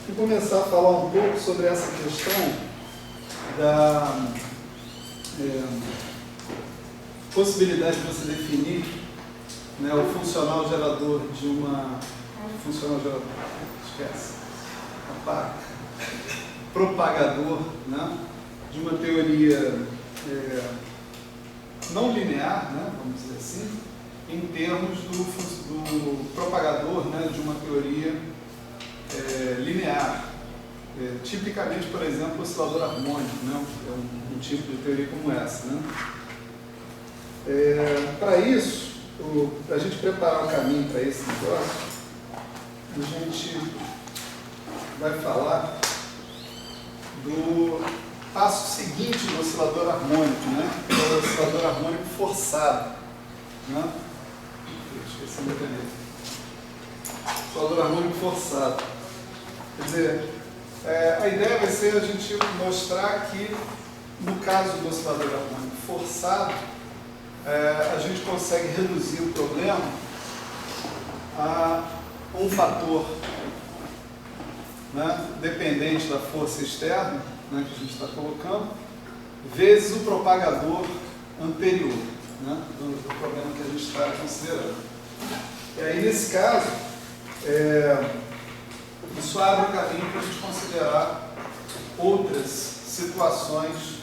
Vou começar a falar um pouco sobre essa questão da possibilidade de você definir, né, o funcional gerador de uma... Funcional gerador, esquece. Propagador, né, de uma teoria não linear, né, vamos dizer assim, em termos do propagador, né, de uma teoria linear. Tipicamente, por exemplo, o oscilador harmônico, né, é um tipo de teoria como essa. Né. Para isso, para a gente preparar o caminho para esse negócio, a gente vai falar do passo seguinte do oscilador harmônico, né, que é o oscilador harmônico forçado. Né. Esqueci meu caneta. Oscilador harmônico forçado. Quer dizer, a ideia vai ser a gente mostrar que, no caso do oscilador harmônico forçado, a gente consegue reduzir o problema a um fator, né, dependente da força externa, né, que a gente está colocando, vezes o propagador anterior, né, do problema que a gente está considerando. E aí, nesse caso, isso abre o caminho para a gente considerar outras situações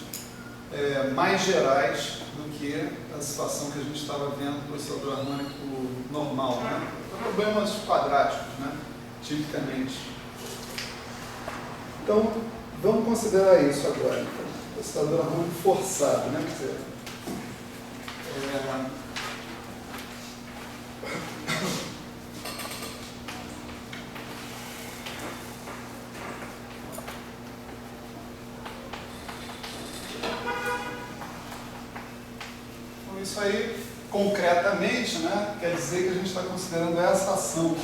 mais gerais do que a situação que a gente estava vendo do oscilador harmônico normal, né? Problemas quadráticos, né? Tipicamente. Então, vamos considerar isso agora. Então, oscilador harmônico forçado, né? Quer dizer, isso aí, concretamente, né, quer dizer que a gente está considerando essa ação,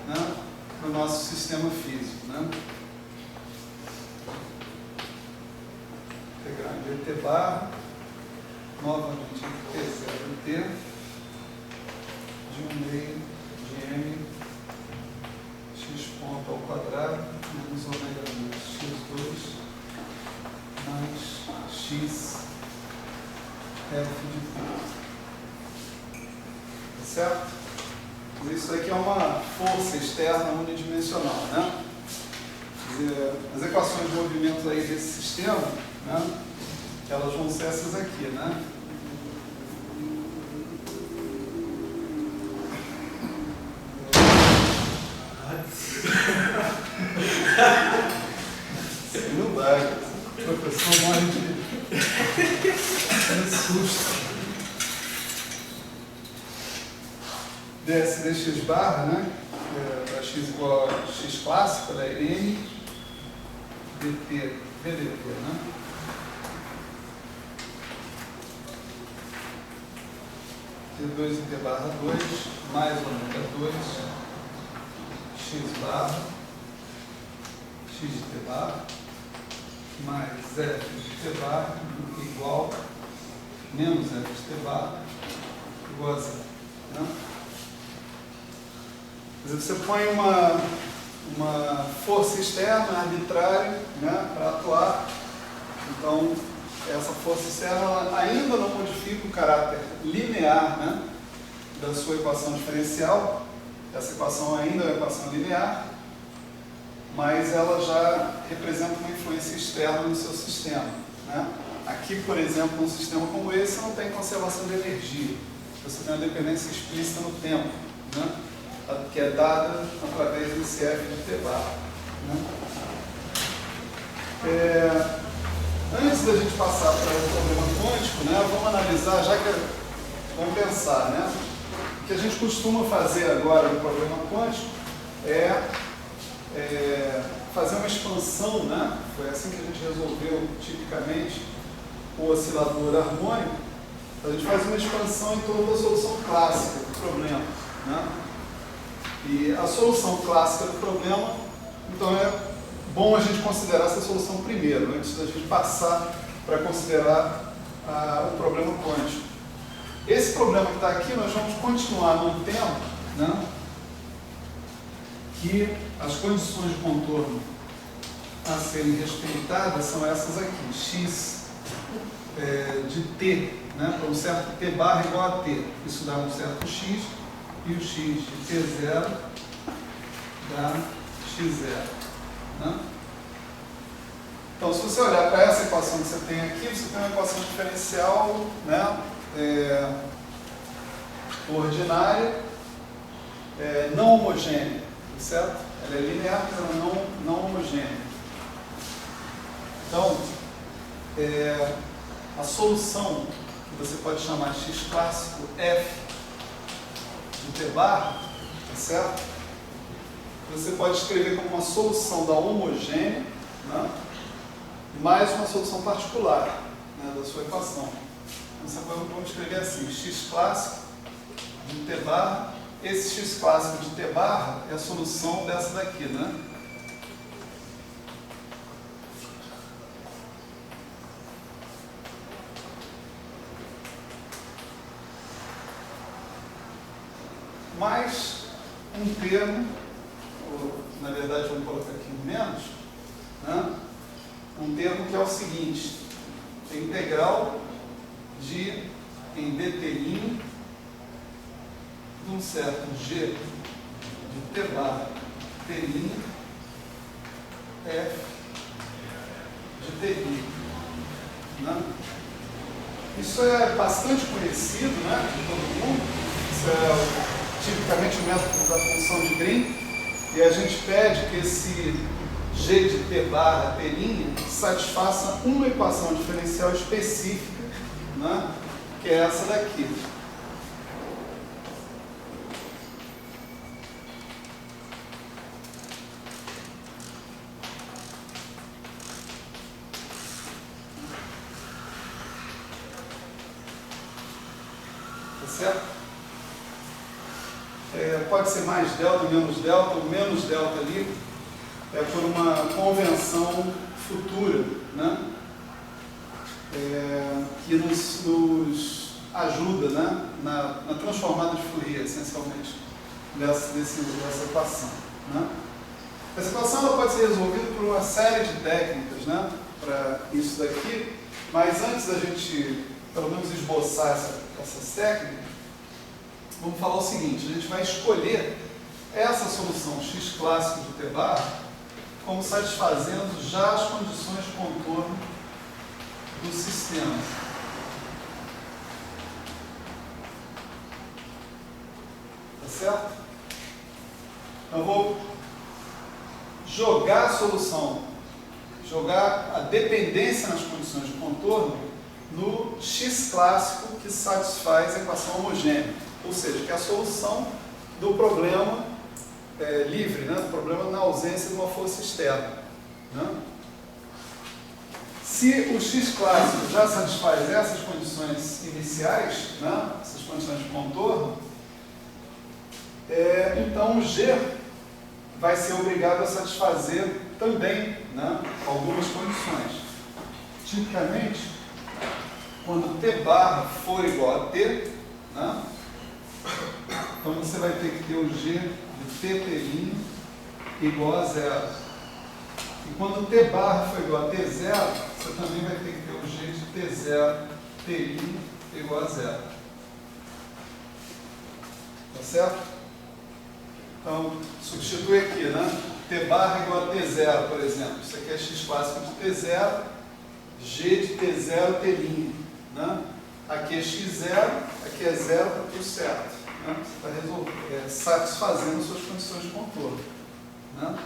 né, no nosso sistema físico. Né? Integral de T bar, novamente T0 T, de 1 meio de M, x ponto ao quadrado, menos ômega menos x2, mais x F de T. Tá certo? Isso aqui é uma força externa unidimensional, né? As equações de movimento aí desse sistema, né, elas vão ser essas aqui, né? Não dá, o professor morre de susto. DS dx barra, né? Para x igual a x clássico, ela é m dt vdt, né? T2 em T barra 2, mais ômega 2, x barra, x de T barra, mais f de T barra, igual, menos f de T barra, igual a zero. Né? Você põe uma força externa arbitrária, né, para atuar. Então, essa força externa ela ainda não modifica o caráter linear, né, da sua equação diferencial. Essa equação ainda é uma equação linear, mas ela já representa uma influência externa no seu sistema. Né? Aqui, por exemplo, num sistema como esse, não tem conservação de energia. Você tem uma dependência explícita no tempo, né, que é dada através desse F de T bar. Né? Antes da gente passar para o problema quântico, né, vamos analisar, vamos pensar, né? O que a gente costuma fazer agora no problema quântico é fazer uma expansão, né? Foi assim que a gente resolveu tipicamente o oscilador harmônico. A gente faz uma expansão em torno da solução clássica do problema. Né? E a solução clássica do problema, então é bom a gente considerar essa solução primeiro, antes da gente passar para considerar o problema quântico. Esse problema que está aqui, nós vamos continuar mantendo, né, que as condições de contorno a serem respeitadas são essas aqui, x de t, né, para um certo t barra igual a t, isso dá um certo x, e o x de t0 dá x0. Né? Então, se você olhar para essa equação que você tem aqui, você tem uma equação diferencial, né, ordinária, não homogênea, certo? Ela é linear, mas ela não homogênea. Então, a solução, que você pode chamar de x clássico f de t barra, tá certo? Você pode escrever como uma solução da homogênea, né, mais uma solução particular, né, da sua equação. Então, você pode escrever assim, x clássico de t barra. Esse x clássico de t barra é a solução dessa daqui, né? Mais um termo, ou, na verdade vamos colocar aqui um menos, né? Um termo que é o seguinte, a integral de, em dt' de um certo g de t barra t' f de t'. Né? Isso é bastante conhecido, né, de todo mundo. Isso é tipicamente o método da função de Green. E a gente pede que esse g de t barra t' satisfaça uma equação diferencial específica, né, que é essa daqui. Certo? Pode ser mais delta, menos delta, o menos delta ali é por uma convenção futura, né? Que nos ajuda, né, na transformada de Fourier, essencialmente, dessa equação. Né? Essa equação ela pode ser resolvida por uma série de técnicas, né, para isso daqui, mas antes da gente, pelo menos, esboçar essas técnicas, vamos falar o seguinte, a gente vai escolher essa solução x clássico de t barra como satisfazendo já as condições de contorno do sistema. Tá certo? Então, eu vou jogar a solução, jogar a dependência nas condições de contorno no x clássico que satisfaz a equação homogênea. Ou seja, que é a solução do problema livre, né? Do problema na ausência de uma força externa. Né? Se o x clássico já satisfaz essas condições iniciais, né? Essas condições de contorno, então o g vai ser obrigado a satisfazer também, né, algumas condições. Tipicamente, quando t barra for igual a t, né, então você vai ter que ter o g de t' igual a zero. E quando t barra for igual a t0, você também vai ter que ter o g de t0 t' igual a zero. Tá certo? Então, substitui aqui, né? T barra igual a T0, por exemplo. Isso aqui é x clássico de T0, G de T0 T'. Né? Aqui é x0, aqui é 0, está tudo certo. Né? Você está satisfazendo suas condições de contorno. Né?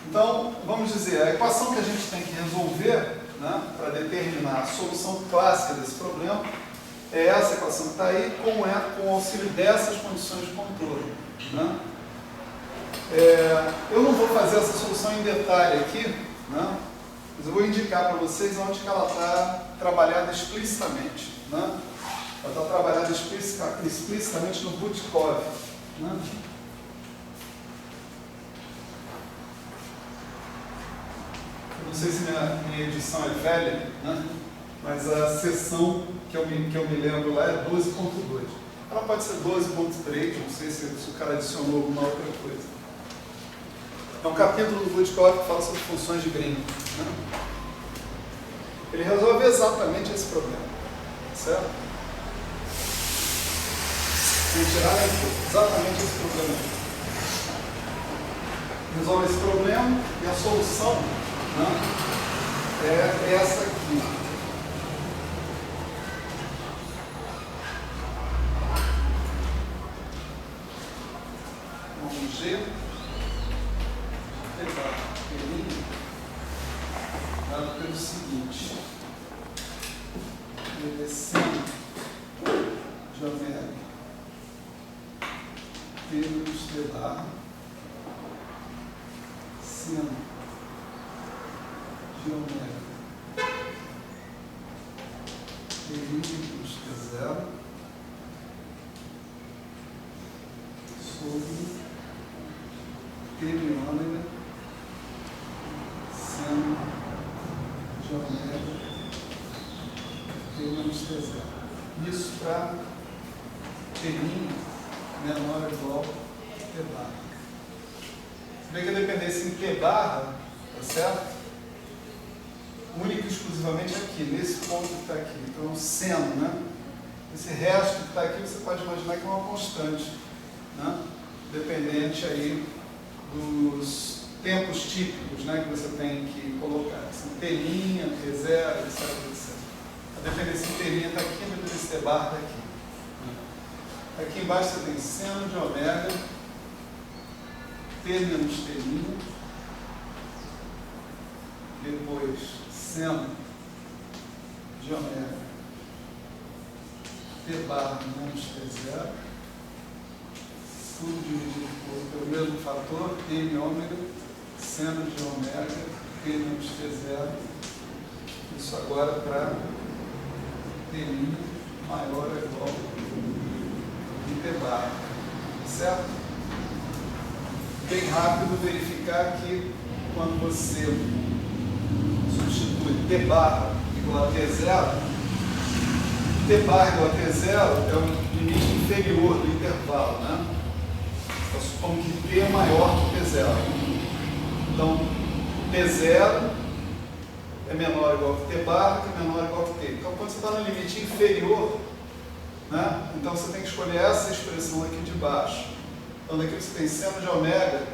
Então, vamos dizer, a equação que a gente tem que resolver, né, para determinar a solução clássica desse problema é essa equação que está aí, com o auxílio dessas condições de contorno. Né? Eu não vou fazer essa solução em detalhe aqui, né? Mas eu vou indicar para vocês onde que ela está trabalhada explicitamente. Né? Ela está trabalhada explicitamente no Butkov. Né? não sei se minha edição é velha, né? Mas a seção que eu me lembro lá é 12.2. Ela pode ser 12.3, não sei se o cara adicionou alguma outra coisa. É um capítulo do Woodcock que fala sobre funções de Green. Né? Ele resolve exatamente esse problema, certo? Sem tirar nem pôr, exatamente esse problema. Resolve esse problema e a solução, né, é essa aqui. G P' dado pelo seguinte, descendo de omega menos T' seno de omega menos T0 sobre T de ômega seno de omega T menos T0. Isso para T' menor ou igual a T barra. Você vê que a dependência em T barra, tá certo? Única e exclusivamente aqui, nesse ponto que está aqui. Então, seno, né? Esse resto que está aqui, você pode imaginar que é uma constante, né? Dependente aí dos tempos típicos, né, que você tem que colocar. Assim, T', T0, etc, etc. A dependência em T' está aqui, a dependência T barra está aqui. Aqui embaixo você tem seno de omega, T menos T', depois seno de omega, T barra menos T0, tudo dividido pelo mesmo fator, M ômega, seno de omega, T menos T0, isso agora para T' maior ou igual a T barra, certo? Bem rápido verificar que quando você substitui T barra igual a T0, T barra igual a T0 é o limite inferior do intervalo, né? Então, supondo que T é maior que T0. Então, T0 é menor ou igual que T barra, que é menor ou igual que T. Então, quando você está no limite inferior, né? Então você tem que escolher essa expressão aqui de baixo. Então, daqui você tem seno de omega,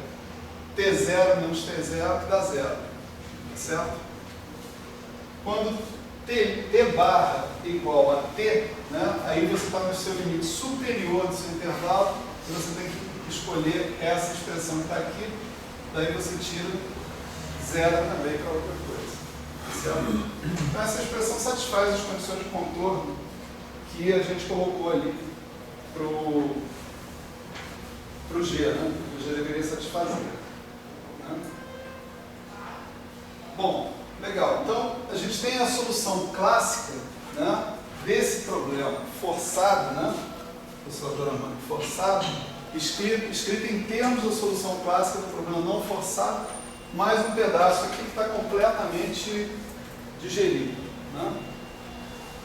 T0 menos T0, que dá 0. Certo? Quando T barra igual a T, né? Aí você está no seu limite superior do seu intervalo, e você tem que escolher essa expressão que está aqui, daí você tira 0 também para outra coisa. Certo? Então essa expressão satisfaz as condições de contorno que a gente colocou ali para o G, né? O G deveria satisfazer. Né? Bom, legal. Então, a gente tem a solução clássica, né, desse problema forçado, né? Oscilador harmônico forçado, escrito em termos da solução clássica do problema não forçado, mais um pedaço aqui que está completamente digerido. Né?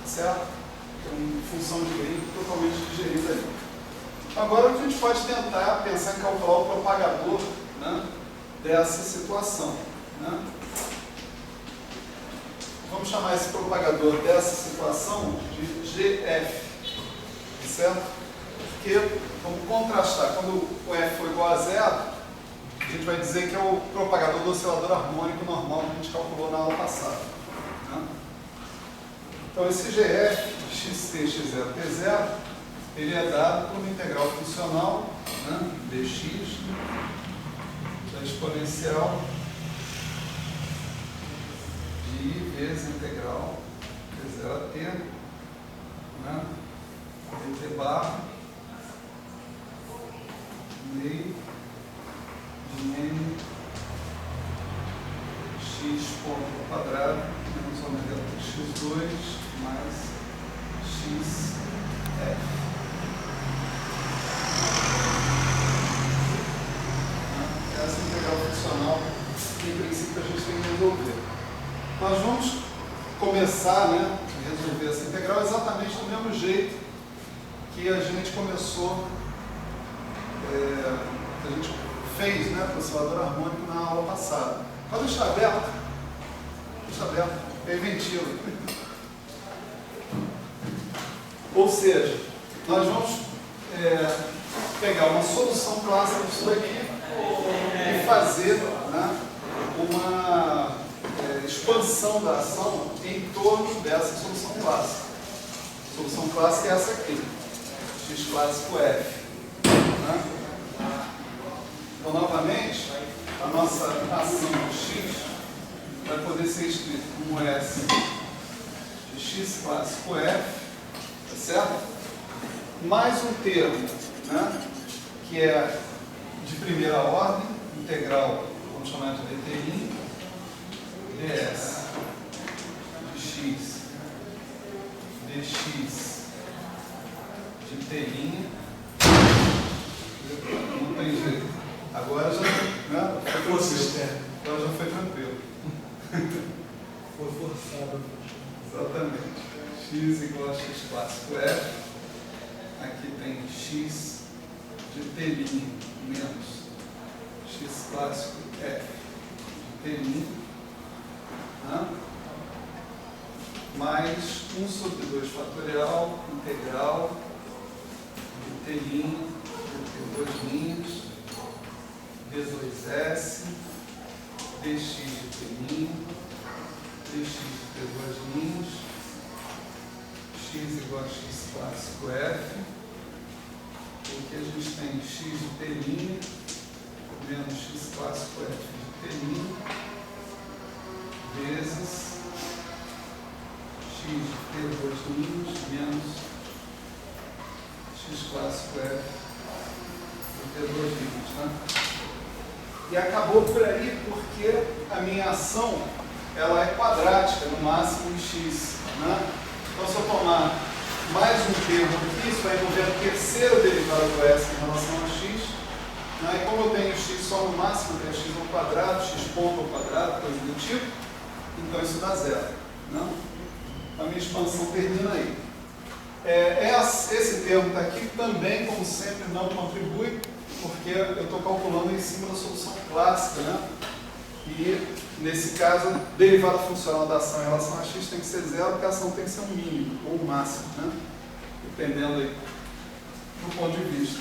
Certo? Então, função de Green totalmente digerida ali. Agora a gente pode tentar pensar em calcular o propagador, né, dessa situação. Né? Vamos chamar esse propagador dessa situação de GF. Certo? Porque, vamos contrastar, quando o F for igual a 0, a gente vai dizer que é o propagador do oscilador harmônico normal que a gente calculou na aula passada. Né? Então, esse GF de xt, x0, t0, ele é dado por uma integral funcional, né, dx, da exponencial de I vezes integral t0 a t, né, dt barra, meio de n x ponto ao quadrado menos ômega x2 mais xf. Essa integral funcional, em princípio, a gente tem que resolver. começar, né, a resolver essa integral exatamente do mesmo jeito que a gente começou, que a gente fez, né, para o oscilador harmônico na aula passada. Pode deixar aberto? Deixa aberto, é inventivo. Ou seja, nós vamos pegar uma solução clássica disso daqui e fazer, né, uma expansão da ação em torno dessa solução clássica. A solução clássica é essa aqui, x clássico f. Né? Então, novamente, a nossa ação de x vai poder ser escrita como S de x clássico f, tá certo? Mais um termo, né, que é de primeira ordem, integral, vamos chamar de dt', ds de x, dx de t', não tem jeito. Agora já, né, agora já foi tranquilo. Foi forçado. Exatamente. X igual a x clássico f. Aqui tem x de t' menos x clássico f de t', né? Mais 1 sobre 2 fatorial integral de t', de t2', d2s, dx de t', dx de t2', x igual a x clássico f, aqui a gente tem x de t' menos x clássico f de t', vezes x de t2' menos x clássico f de t2', tá? E acabou por aí porque a minha ação ela é quadrática, no máximo em x, né? Então, se eu tomar mais um termo aqui, isso vai envolver o terceiro derivado do s em relação a x, né? E como eu tenho x só no máximo, eu tenho x ao quadrado, x ponto ao quadrado, coisa do tipo, então isso dá zero, né? A minha expansão termina aí. Esse termo está aqui também, como sempre, não contribui, porque eu estou calculando em cima da solução clássica, né? E, nesse caso, a derivada funcional da ação em relação a x tem que ser zero, porque a ação tem que ser um mínimo, ou um máximo, né? Dependendo aí do ponto de vista.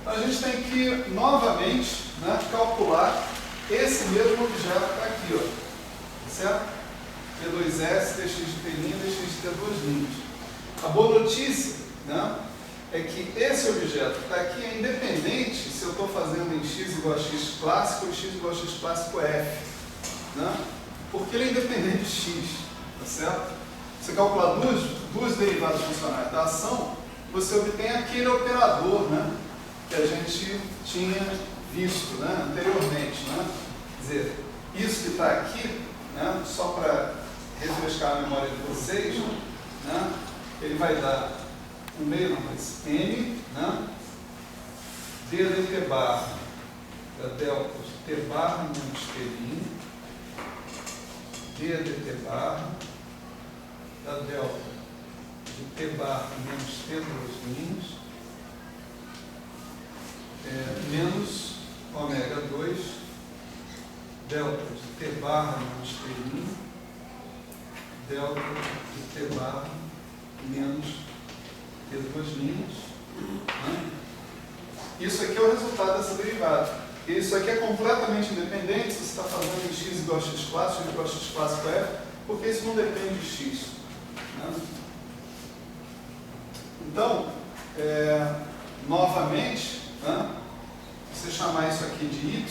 A gente tem que, novamente, né, calcular esse mesmo objeto que está aqui, ó, certo? T2s, dx de t', dx de t2'. A boa notícia, né, é que esse objeto que está aqui é independente se eu estou fazendo em x igual a x clássico ou x igual a x clássico f, né? Porque ele é independente de x, tá certo? Você calcular duas derivadas funcionais da ação, você obtém aquele operador, né, que a gente tinha visto, né, anteriormente, né? Quer dizer, isso que está aqui, né, só para refrescar a memória de vocês, né, ele vai dar um meio, não, mas n, né, d de t bar da delta de t bar menos t', d de t bar da delta de t bar menos t2', menos ômega 2 delta de t bar menos t', delta de t bar menos t2', né? Isso aqui é o resultado dessa derivada. Isso aqui é completamente independente se você está fazendo em x igual a x clássico, x igual a x clássico f, porque isso não depende de x, né? Então, novamente, né, você chamar isso aqui de y,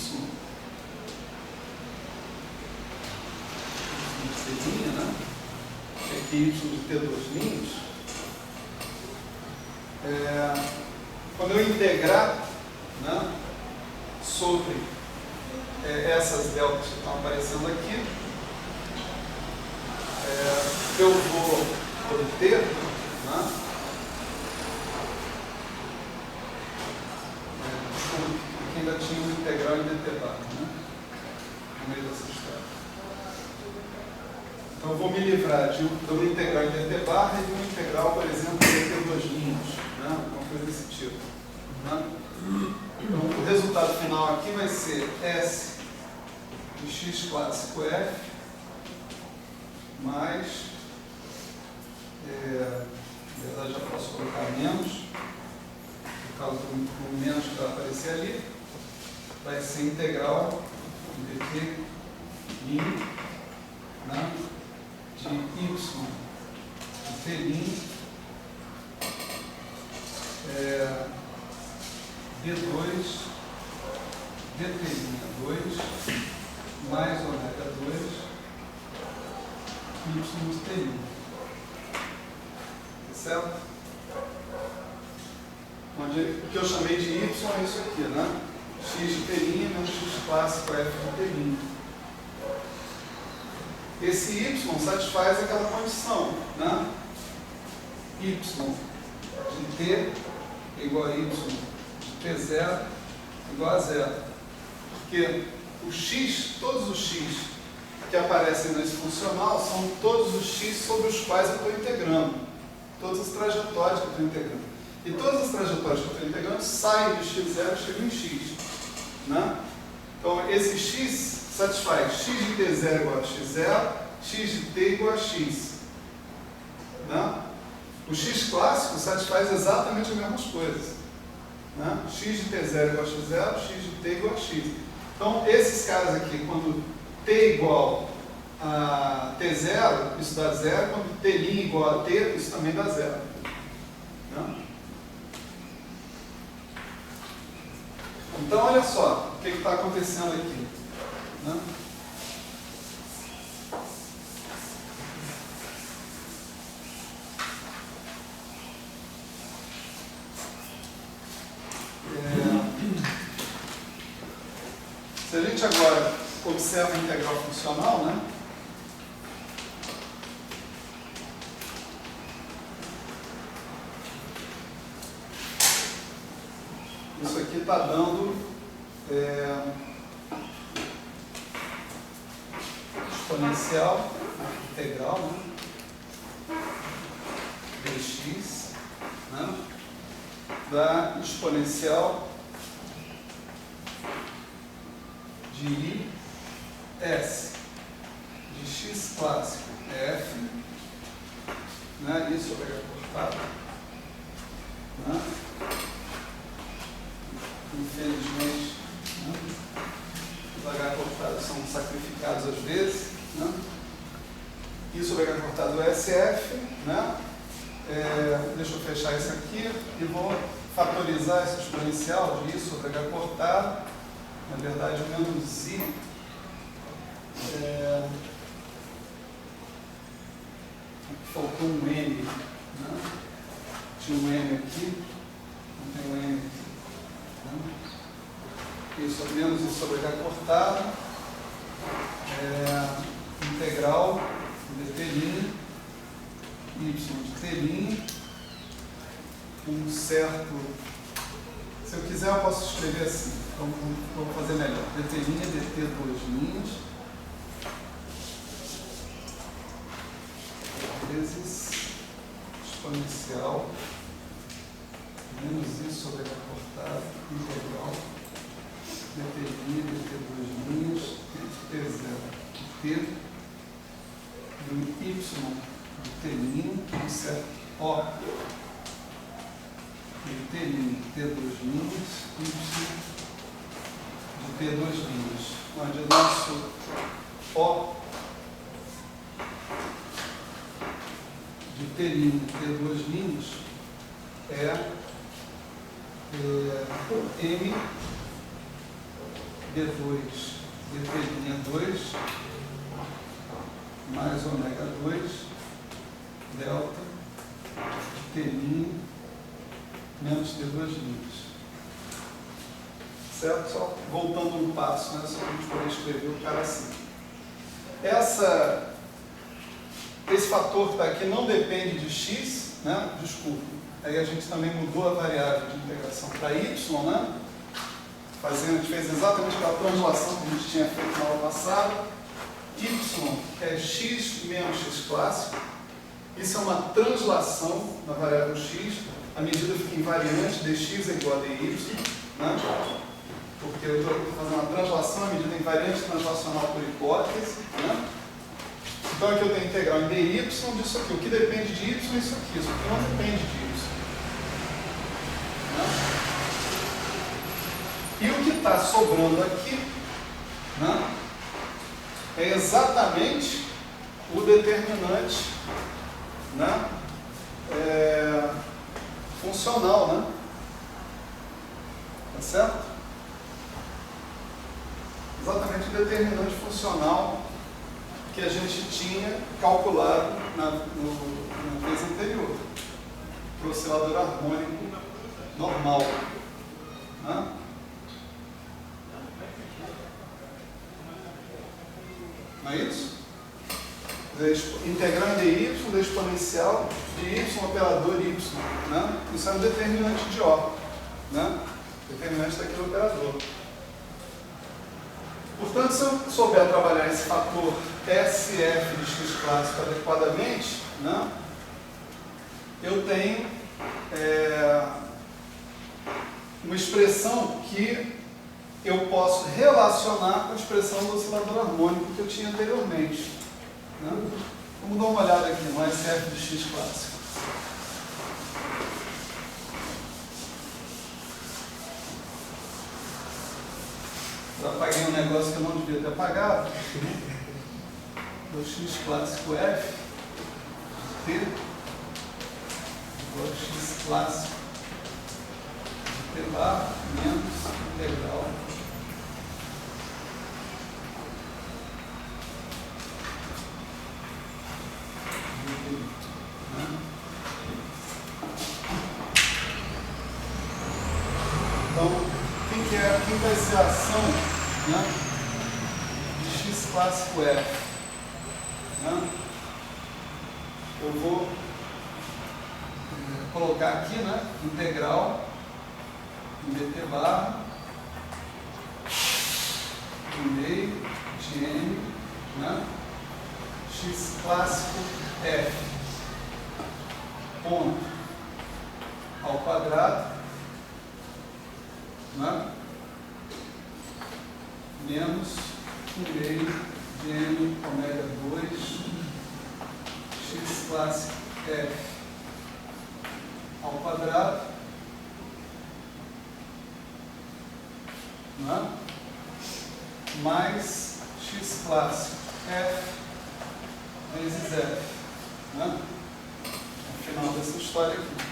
né, que aqui y de t2', quando eu integrar, né, sobre essas deltas que estão aparecendo aqui, eu vou obter, né, aqui ainda tinha um integral em dt bar, né, no meio dessa história. Então eu vou me livrar de uma integral em dt barra e de uma integral, por exemplo, em dt duas linhas, né? Uma coisa desse tipo. Né? Então o resultado final aqui vai ser S de x clássico f mais, na verdade já posso colocar menos, por causa do menos que vai aparecer ali, vai ser integral de dt linha, né? De y de t' d2 dt'2 mais ômega 2 y de t'. Certo? Onde o que eu chamei de y é isso aqui, né? X de t' menos x clássico f de t'. Esse y satisfaz aquela condição, né? Y de t igual a y de t0 igual a zero. Porque o x, todos os x que aparecem nesse funcional são todos os x sobre os quais eu estou integrando. Todas as trajetórias que eu estou integrando. E todas as trajetórias que eu estou integrando saem de x0 e chegam em x. Né? Então, esse x satisfaz x de t0 igual a x0, x de t igual a x. Né? O x clássico satisfaz exatamente as mesmas coisas. Né? X de t0 igual a x0, x de t igual a x. Então, esses caras aqui, quando t igual a t0, isso dá zero. Quando t' igual a t, isso também dá zero. Né? Então, olha só o que está acontecendo aqui. Né? Se a gente agora observa a integral funcional, né? Isso aqui está dando exponencial integral, né? dx, né? Da exponencial de I S de x clássico f, né? Isso vai cortado, né? Infelizmente, né? Os H cortados são sacrificados às vezes, né? Isso vai cortado SF, né? Deixa eu fechar isso aqui e vou fatorizar esse exponencial de I sobre H cortado, na verdade menos I. Faltou um M, né? Tinha um M aqui, não tem um M aqui. Né? Isso, menos I sobre H cortado, integral de t', y de t', um certo. Se eu quiser, eu posso escrever assim. Vamos fazer melhor. dt', dt duas linhas, vezes exponencial menos I sobre H cortado, integral dt', dt duas linhas, t0 e t do y de t', um certo O de t', t duas linhas, y de t duas linhas, onde o nosso O de t', t duas linhas é M D2 dt' 2 mais ômega 2 delta t' menos t duas linhas. Certo? Só voltando um passo, né? Só para a gente poder escrever o cara assim. Esse fator que está aqui não depende de x, né? Desculpa. Aí a gente também mudou a variável de integração para y, né? A gente fez exatamente aquela translação que a gente tinha feito na aula passada. y é x menos x clássico. Isso é uma translação na variável x. A medida fica invariante, dx é igual a dy, né? Porque eu estou fazendo uma translação, a medida é invariante translacional por hipótese, né? Então aqui eu tenho integral em dy disso aqui. O que depende de y é isso aqui. Isso aqui não depende de y. Né? E o que está sobrando aqui, né, é exatamente o determinante, né, funcional, né? Tá certo? Exatamente o determinante funcional que a gente tinha calculado na vez anterior, para o oscilador harmônico normal. Né? Não é isso? Integral em dy da exponencial de y operador y. Né? Isso é um determinante de O. Né? Determinante daquele operador. Portanto, se eu souber trabalhar esse fator SF de x clássico adequadamente, né, eu tenho uma expressão que eu posso relacionar com a expressão do oscilador harmônico que eu tinha anteriormente. Né? Vamos dar uma olhada aqui no SF de x clássico. Eu apaguei um negócio que eu não devia ter apagado. Do x clássico f t igual a x clássico t bar menos integral Então, quem vai ser a ação, né, de x clássico f? Né? Eu vou colocar aqui, né, integral em dt barra meio de n, né, x clássico f ponto ao quadrado, né, menos 1/2 de n ômega 2 x clássico f ao quadrado, né, mais x clássico f vezes f, né, no final dessa história aqui.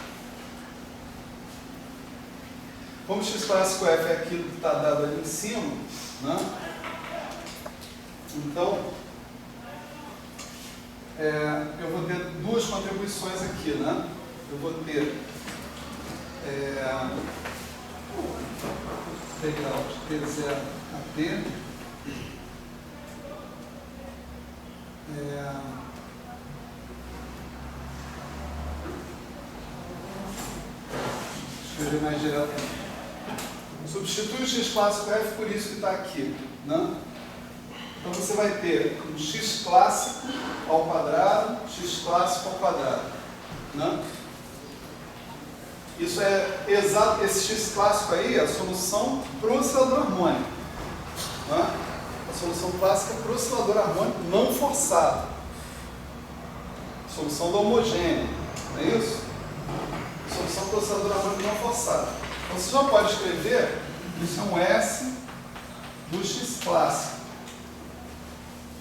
Como x clássico f é aquilo que está dado ali em cima, né? Então, eu vou ter duas contribuições aqui, né? Eu vou ter integral de t0 a t, escrever mais diretamente. Substitui o x clássico f por isso que está aqui, né? Então você vai ter um x clássico ao quadrado, x clássico ao quadrado, né? Isso é exato, esse x clássico aí é a solução para o oscilador harmônico, né? A solução clássica para o oscilador harmônico não forçado. Solução do homogêneo, não é isso? Solução para o oscilador harmônico não forçado. Então você já pode escrever, isso é um S do x clássico,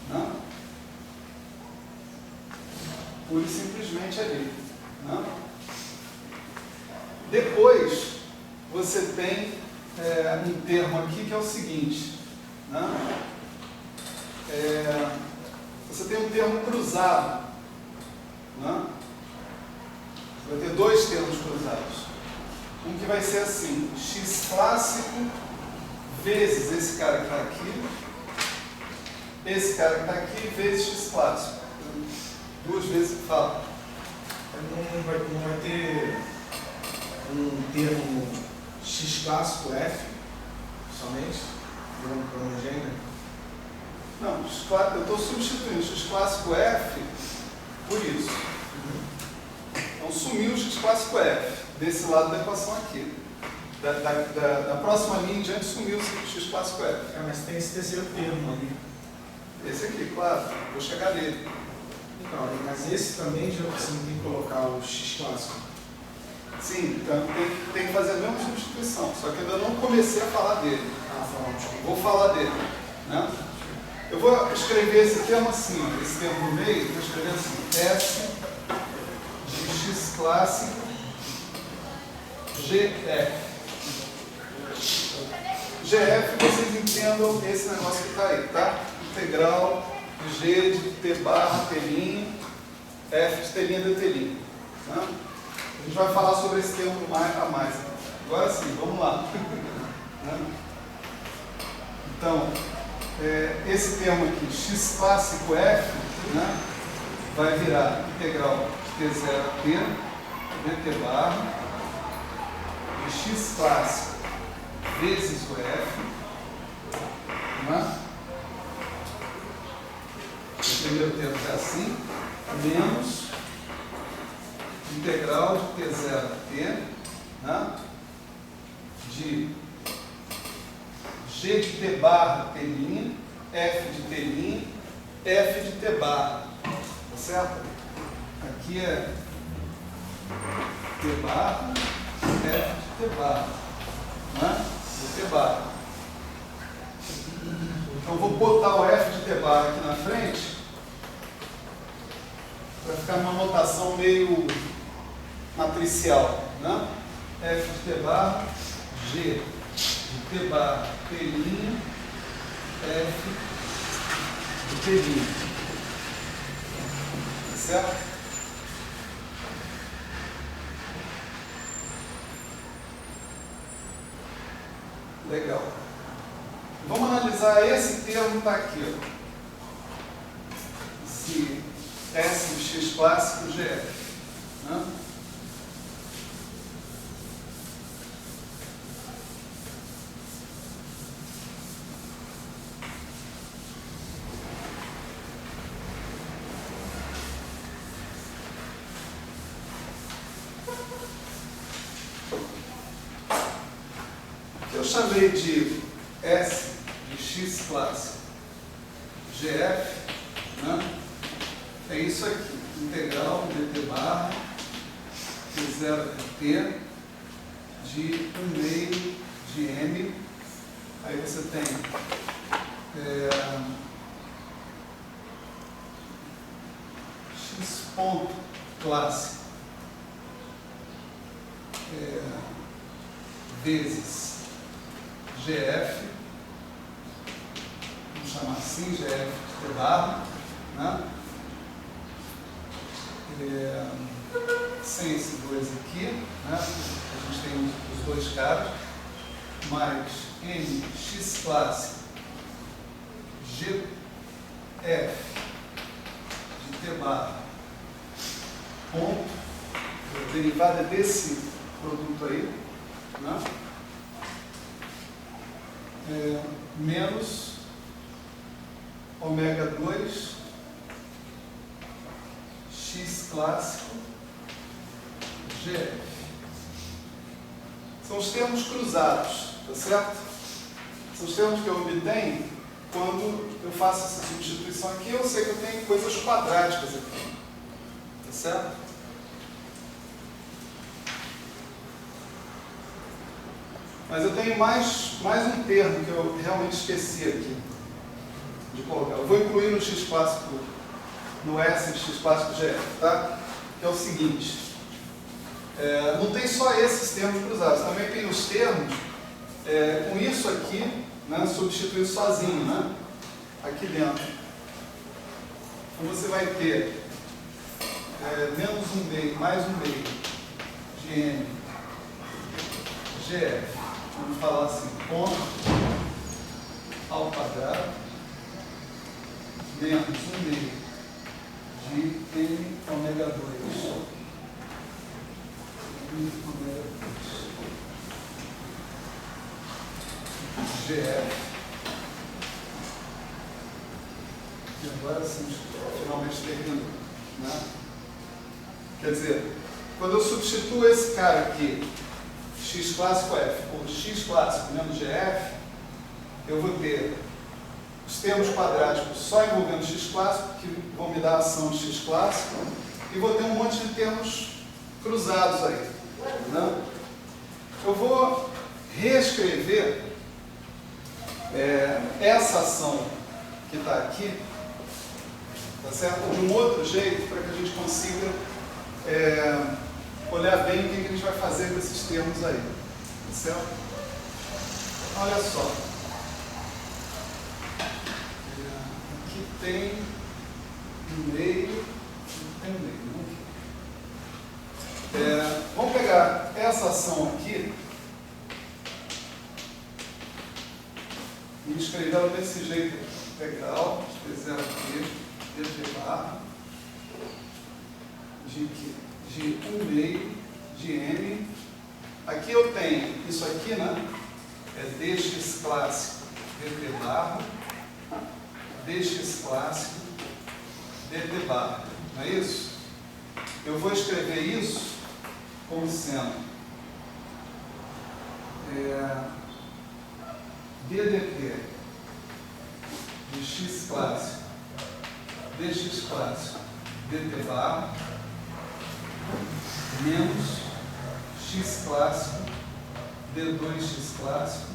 né? Pura e simplesmente ali, né? Depois você tem um termo aqui que é o seguinte, né? Você tem um termo cruzado, né? Você vai ter dois termos cruzados. Um que vai ser assim, x clássico vezes esse cara que está aqui, esse cara que está aqui vezes x clássico. Duas vezes que fala. Não vai ter um termo x clássico f somente, homogêneo? Não, eu estou substituindo o x clássico f por isso. Então sumiu o x clássico f desse lado da equação aqui. Da próxima linha em diante sumiu o x clássico f. Mas tem esse terceiro termo ali. Esse aqui, claro, vou chegar nele. Então, mas esse também já você não tem que colocar o x clássico. Sim, então tem que fazer a mesma substituição, só que eu ainda não comecei a falar dele. Vou falar dele. Né? Eu vou escrever esse termo assim, ó, esse termo no meio, vou escrever assim, S de x clássico GF. GF, vocês entendam esse negócio que está aí, tá? Integral de G de T barra T', F de T' de T'. Tá? A gente vai falar sobre esse termo a mais. Agora sim, vamos lá. Então, esse termo aqui, x clássico f, né, vai virar integral de T0 a T, dt barra, de x clássico vezes o f, né? O primeiro termo é assim, menos integral de T0 a T, né, de G de T barra T', F de T', F de T barra. Tá certo? Aqui é T barra, F de T barra. Né? De T barra. Então vou botar o F de T barra aqui na frente para ficar numa notação meio matricial. Né? F de T barra, G de T barra, T', F de T'. Certo? Legal. Vamos analisar esse termo que está aqui. Ó. Esse S de x clássico GF. Né? Eu chamei de S de x clássico GF, né? É isso aqui, integral dt barra T0 a T de 1/2 de m. Aí você tem x ponto clássico vezes GF, vamos chamar assim, GF de T barra, né? Sem esse 2 aqui, né? A gente tem os dois caras, mais mx clássico GF de T barra, ponto, a derivada desse produto aí, né? Menos ômega 2 x clássico GF. São os termos cruzados, tá certo? São os termos que eu obtenho quando eu faço essa substituição aqui. Eu sei que eu tenho coisas quadráticas aqui, tá certo? Mas eu tenho mais um termo que eu realmente esqueci aqui de colocar. Eu vou incluir no x clássico, no S de x clássico GF, tá? Que é o seguinte. Não tem só esses termos cruzados, também tem os termos com isso aqui, né, substituído sozinho, né? Aqui dentro. Então você vai ter menos 1/2, mais 1/2 de m GF. Vamos falar assim, ponto ao quadrado menos 1/2 de m ômega 2. Ômega 2. GF Agora sim, finalmente terminou. Né? Quer dizer, quando eu substituo esse cara aqui, x clássico f, por x clássico menos gf, eu vou ter os termos quadráticos só envolvendo x clássico, que vão me dar a ação de x clássico, e vou ter um monte de termos cruzados aí. Né? Eu vou reescrever essa ação que está aqui, tá certo? De um outro jeito, para que a gente consiga olhar bem o que a gente vai fazer com esses termos aí. Tá certo? Olha só. Aqui tem um meio, não tem um meio, não. Vamos pegar essa ação aqui e escrevê-la desse jeito integral, de 0 aqui, dt barra de 1 meio de m. Aqui eu tenho isso aqui, né? É dx clássico dt barra, dx clássico dt barra, não é isso? Eu vou escrever isso como sendo ddt de x clássico dx clássico dt barra menos x clássico d2x clássico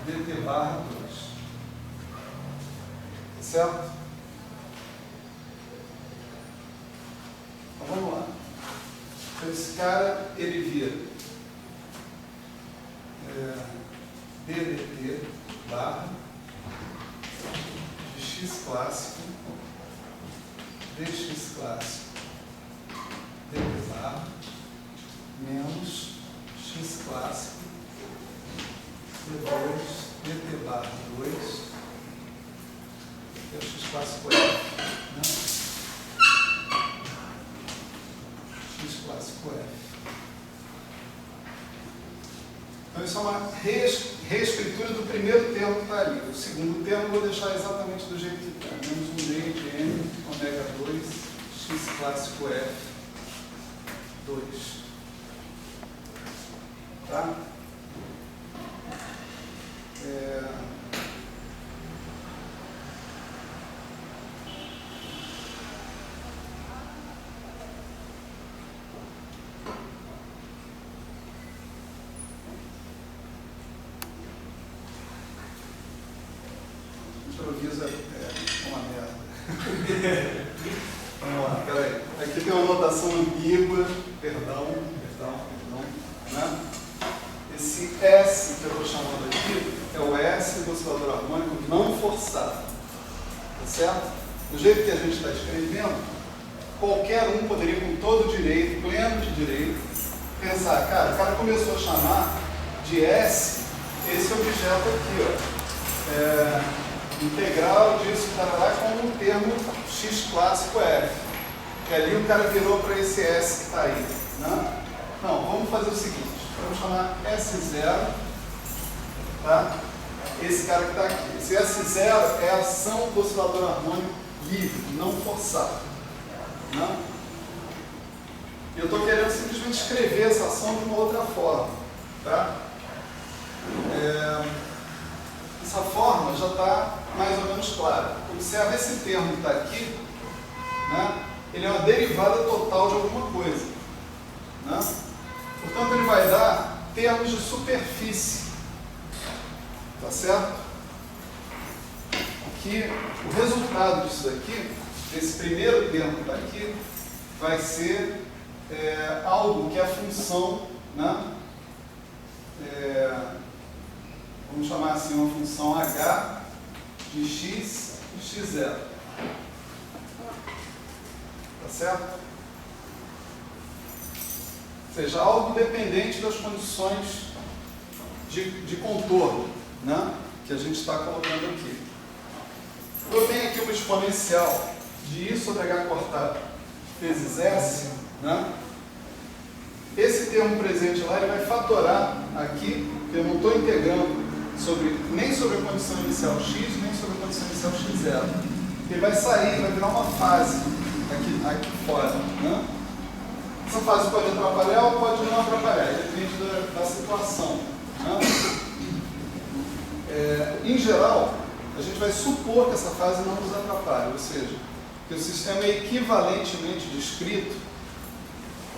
dt barra 2. Tá certo? Então vamos lá. Então esse cara, ele vira ddt barra de x clássico dx clássico dt barra menos x clássico d2 dt barra 2, que é o x clássico f, né? X clássico f. Então isso é uma reescritura do primeiro termo que está ali. O segundo termo eu vou deixar exatamente do jeito que está. Menos 1 meio de m, ômega 2, x clássico f, 2. Tá? Improviso é uma merda. Vamos lá, peraí. Aqui tem uma notação ambígua, perdão, né? Esse S que eu estou chamando aqui é o S do oscilador harmônico não forçado. Tá certo? Do jeito que a gente está escrevendo, qualquer um poderia, com todo direito, pleno de direito, pensar, cara, o cara começou a chamar de S esse objeto aqui, ó. Integral disso para lá como um termo x clássico f. E ali o cara virou para esse S que está aí. Né? Não, vamos fazer o seguinte. Vamos chamar S0, tá? Esse cara que está aqui. Esse S0 é a ação do oscilador harmônico livre, não forçado. Né? Eu estou querendo simplesmente escrever essa ação de uma outra forma. Tá? Essa forma já está mais ou menos clara. Observe esse termo que está aqui, né? Ele é uma derivada total de alguma coisa. Né? Portanto, ele vai dar termos de superfície. Tá certo? Que o resultado disso daqui, desse primeiro termo que está aqui, vai ser algo que é a função, né? Vamos chamar assim uma função h de x e x0. Tá certo? Ou seja, algo dependente das condições de contorno, né? Que a gente está colocando aqui. Eu tenho aqui uma exponencial de I sobre H cortado vezes S, né? Esse termo presente lá, ele vai fatorar aqui, porque eu não estou integrando nem sobre a condição inicial x, nem sobre a condição inicial x0. ele vai sair, vai virar uma fase aqui fora. Né? Essa fase pode atrapalhar ou pode não atrapalhar, depende da situação. Né? Em geral, a gente vai supor que essa fase não nos atrapalhe, ou seja, que o sistema é equivalentemente descrito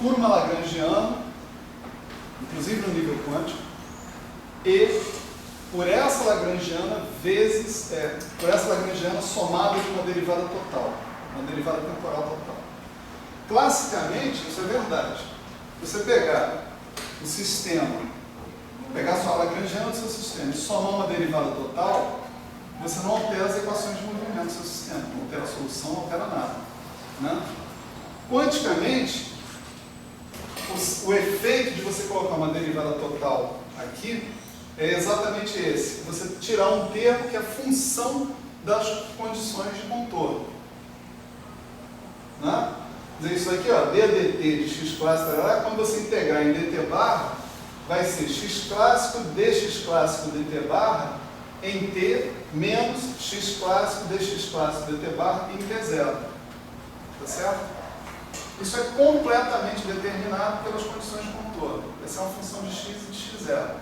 por uma lagrangiana, inclusive no nível quântico, e por essa lagrangiana por essa lagrangiana somada de uma derivada total, uma derivada temporal total. Classicamente, isso é verdade. Você pegar o sistema, pegar a sua lagrangiana do seu sistema e somar uma derivada total, você não altera as equações de movimento do seu sistema, não altera a solução, não altera nada. Né? Quanticamente, o efeito de você colocar uma derivada total aqui é exatamente esse: você tirar um termo que é função das condições de contorno. Né? Dizer isso aqui, ó, ddt de x clássico, quando você integrar em dt barra, vai ser x clássico dx clássico dt barra em t menos x clássico dx clássico dt barra em t0. Tá certo? Isso é completamente determinado pelas condições de contorno. Essa é uma função de x e de x0.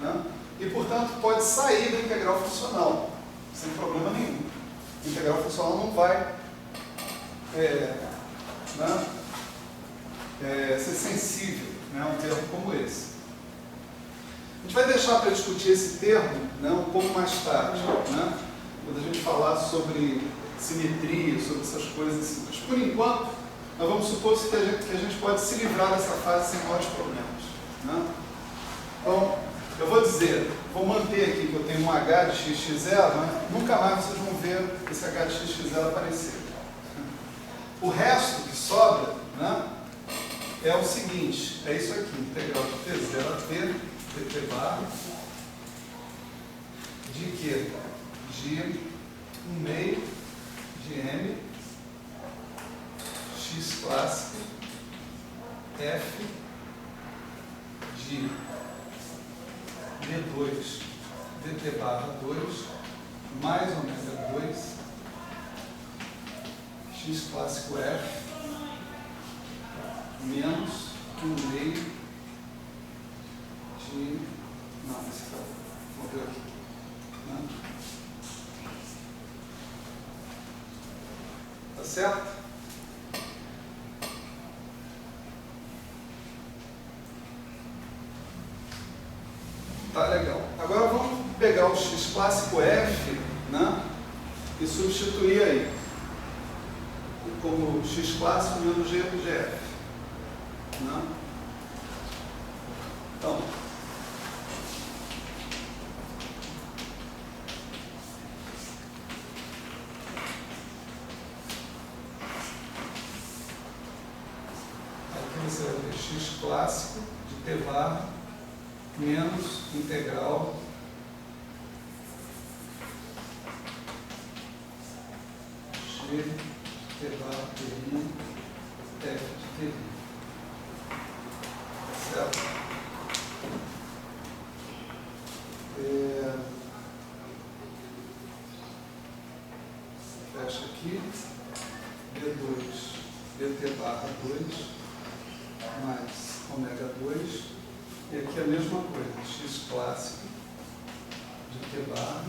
Né? E, portanto, pode sair da integral funcional, sem problema nenhum. A integral funcional não vai ser sensível, né, a um termo como esse. A gente vai deixar para discutir esse termo, né, um pouco mais tarde, né, quando a gente falar sobre simetria, sobre essas coisas assim. Mas, por enquanto, nós vamos supor que a gente pode se livrar dessa fase sem maiores problemas. Né? Então, eu vou manter aqui que eu tenho um h de x0, né? Nunca mais vocês vão ver esse h de x0 aparecer. O resto que sobra, né, é o seguinte, é isso aqui, integral de t0 a t, dt barra, de quê? De 1/2 de m, x clássico, f de d2 dt barra 2 mais ômega 2 x clássico f menos 1/2 de... não, esse aqui, vamos ver aqui. Né? Tá certo? Tá legal. Agora vamos pegar o x clássico f, né, e substituir aí como x clássico menos g do gf. Né? Então, aqui você vai ter x clássico de t barra menos integral g de t barra t1 f de t1. Certo? Fecha aqui, d2 dt barra 2 mais ômega 2, e aqui a mesma coisa, x clássico de t barra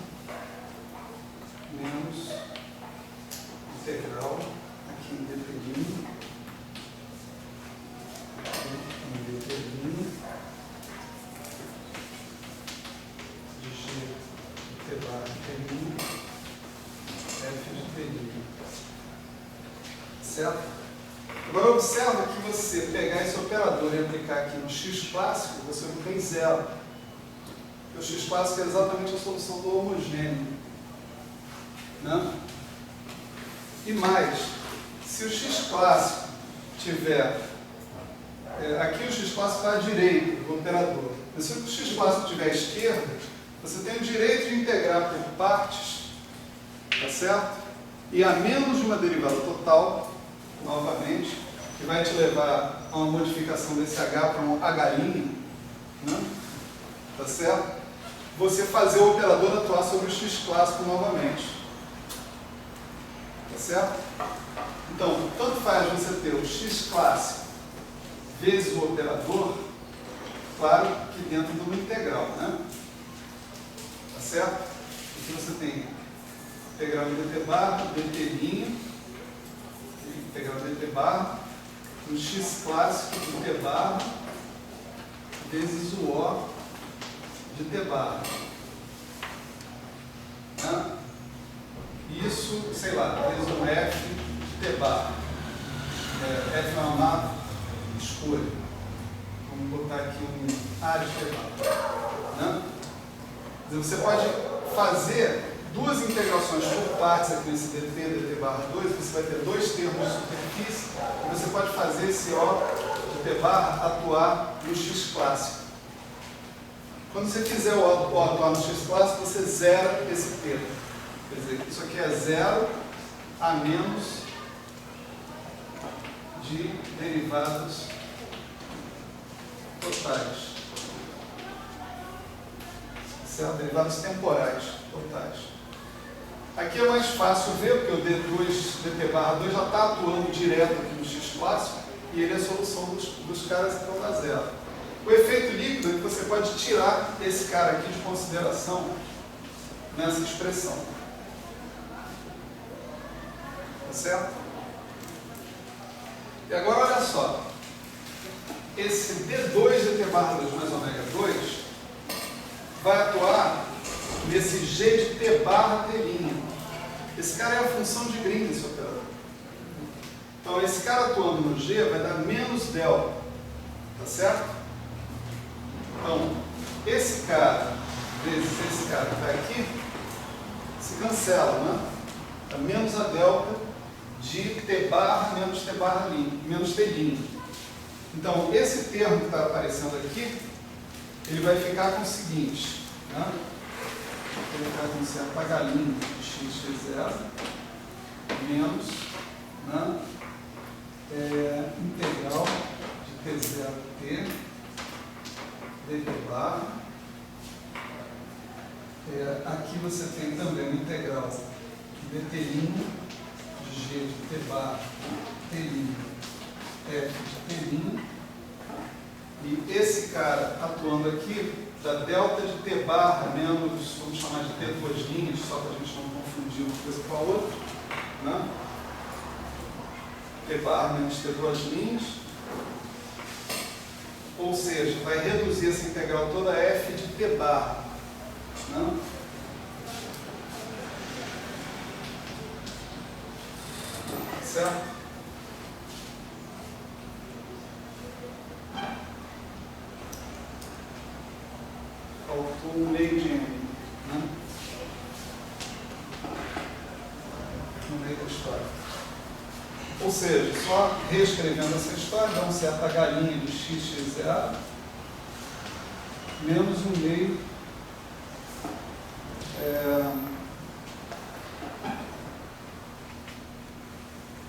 menos integral aqui em dt', em dt' de g de t barra t1 f de t'. Certo? Agora observa que você pegar esse operador e aplicar aqui no x clássico, você não tem zero. Porque o x clássico é exatamente a solução do homogêneo. Né? E mais, se o x clássico tiver... aqui o x clássico está à direita do operador. Mas se o x clássico tiver à esquerda, você tem o direito de integrar por partes, tá certo? E a menos de uma derivada total, novamente, que vai te levar a uma modificação desse h para um h', né? Tá certo? Você fazer o operador atuar sobre o x clássico novamente. Tá certo? Então, tanto faz você ter o x clássico vezes o operador, claro que dentro de uma integral, né? Tá certo? Aqui você tem integral de dt barra, dt', integral de dt barra, o x clássico de t barra vezes o o de t barra. Né? Isso, sei lá, vezes o f de t barra. F é uma mapa, escolha. Vamos botar aqui um a de t barra. Né? Você pode fazer duas integrações por partes aqui nesse dt barra 2, você vai ter dois termos de superfície, e você pode fazer esse O de t barra atuar no x clássico. Quando você fizer o O atuar no x clássico, você zera esse termo. Quer dizer, isso aqui é zero a menos de derivados totais. Certo? Derivados temporais totais. Aqui é mais fácil ver, porque o D2, dt barra 2 já está atuando direto aqui no x clássico, e ele é a solução dos caras que estão na zero. O efeito líquido é que você pode tirar esse cara aqui de consideração nessa expressão. Tá certo? E agora olha só. Esse D2 dt barra 2 mais ômega 2 vai atuar nesse g de t barra t'. Esse cara é a função de Green desse operador. Então, esse cara atuando no g vai dar menos delta. Tá certo? Então, esse cara vezes esse cara que está aqui se cancela, né? Dá menos a delta de t barra menos t barra menos t'. Então, esse termo que está aparecendo aqui, ele vai ficar com o seguinte, né? Vou colocar como certo a galinha de x0 menos, né? Integral de t0t dt barra. Aqui você tem também uma integral de dt' de g de t barra t' f de t'. E esse cara atuando aqui, da delta de t barra menos, vamos chamar de t duas linhas, só para a gente não confundir uma coisa com a outra, né? T barra menos t duas linhas, ou seja, vai reduzir essa integral toda a f de t barra, né? Certo? Faltou um meio de M, né? No meio da história. Ou seja, só reescrevendo essa história, dá um certo a galinha de x0 menos um meio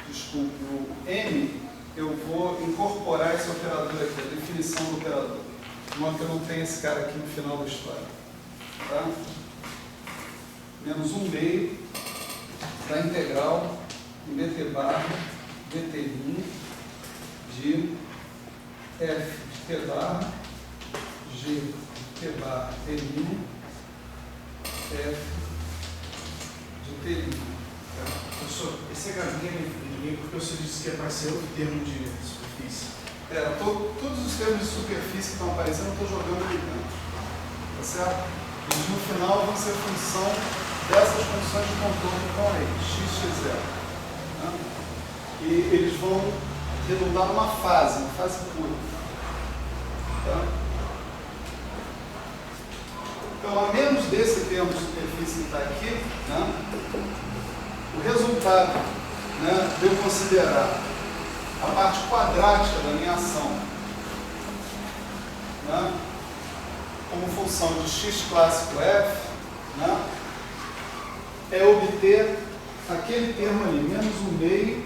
desculpe, o M, eu vou incorporar esse operador aqui, a definição do operador. De modo que eu não tenho esse cara aqui no final da história. Tá? Menos um meio da integral em dt barra dt' de f de t barra g de t barra t', f de t'. Professor, esse galinha é porque o senhor disse que apareceu outro termo de superfície. Todos os termos de superfície que estão aparecendo, eu estou jogando ali dentro. Tá certo? Eles no final vão ser função dessas funções de contorno que estão aí, x, x0. Né? E eles vão redundar numa fase pura. Tá? Então, a menos desse termo de superfície que está aqui, né, o resultado, né, de eu considerar a parte quadrática da minha ação, né, como função de x clássico f, né, é obter aquele termo ali, menos um meio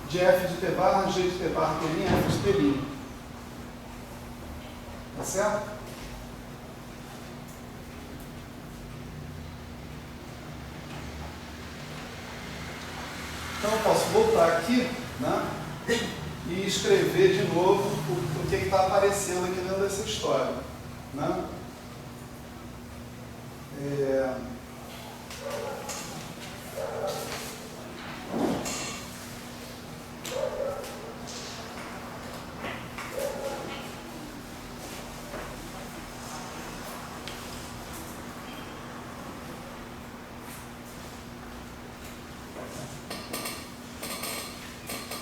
de f de t barra, g de t barra t', f de t'. Tá certo? voltar aqui, né, e escrever de novo o que está aparecendo aqui dentro dessa história. Né?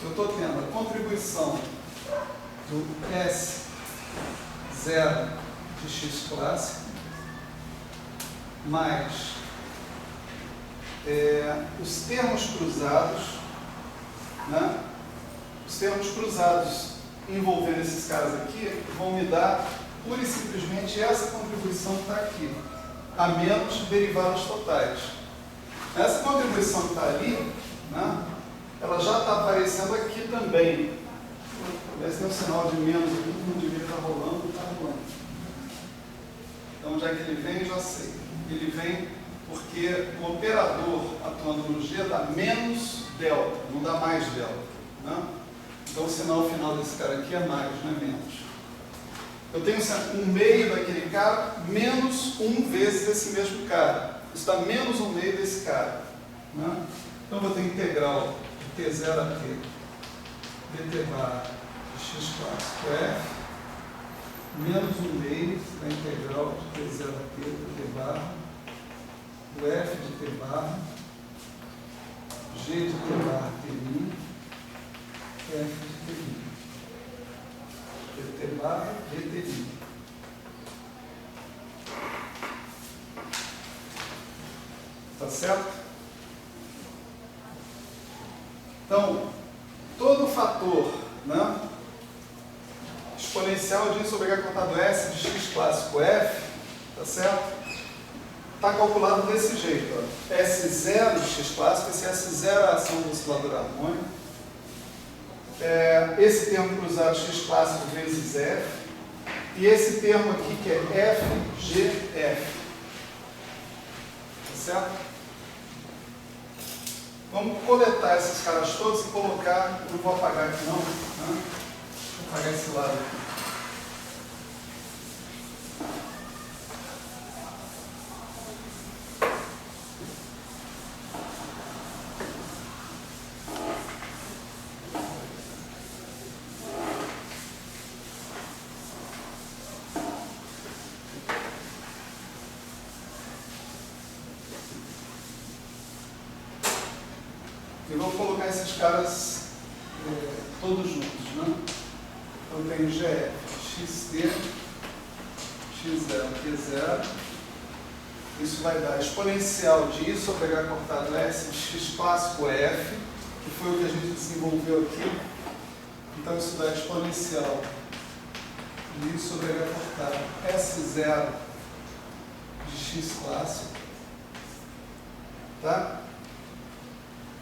Eu estou tendo a contribuição do S0 de x clássico mais os termos cruzados, né? Os termos cruzados envolvendo esses caras aqui vão me dar pura e simplesmente essa contribuição que está aqui, a menos derivados totais. Essa contribuição que está ali, né, ela já está aparecendo aqui também. Talvez tenha um sinal de menos aqui, não devia estar rolando, está rolando. Então, já que ele vem, já sei. Ele vem porque o operador atuando no G dá menos delta, não dá mais delta. Né? Então, o sinal final desse cara aqui é mais, não é menos. Eu tenho um meio daquele cara menos 1 vezes esse mesmo cara. Isso dá menos 1 meio desse cara. Né? Então, eu vou ter integral de T0 a T dt barra de x clássico F menos 1 meio da integral de T0 a T dt barra do F de T barra G de T barra T' F de T'. dt barra dt'. Tá certo? Então, todo fator, né, exponencial de I sobre H cortado S de x clássico F, tá certo? Está calculado desse jeito. Ó. S0 de x clássico, esse S0 é a ação do oscilador harmônico. Esse termo cruzado x clássico vezes F. E esse termo aqui que é FGF. Tá certo? Vamos coletar esses caras todos e colocar, não vou apagar aqui não, né? Deixa eu apagar esse lado aqui. Eu vou colocar esses caras todos juntos, né? Então, eu tenho GF, XT, X0, Q0. Isso vai dar exponencial de I sobre H cortado S de x clássico F, que foi o que a gente desenvolveu aqui. Então, isso dá exponencial de I sobre H cortado S0 de x clássico. Tá?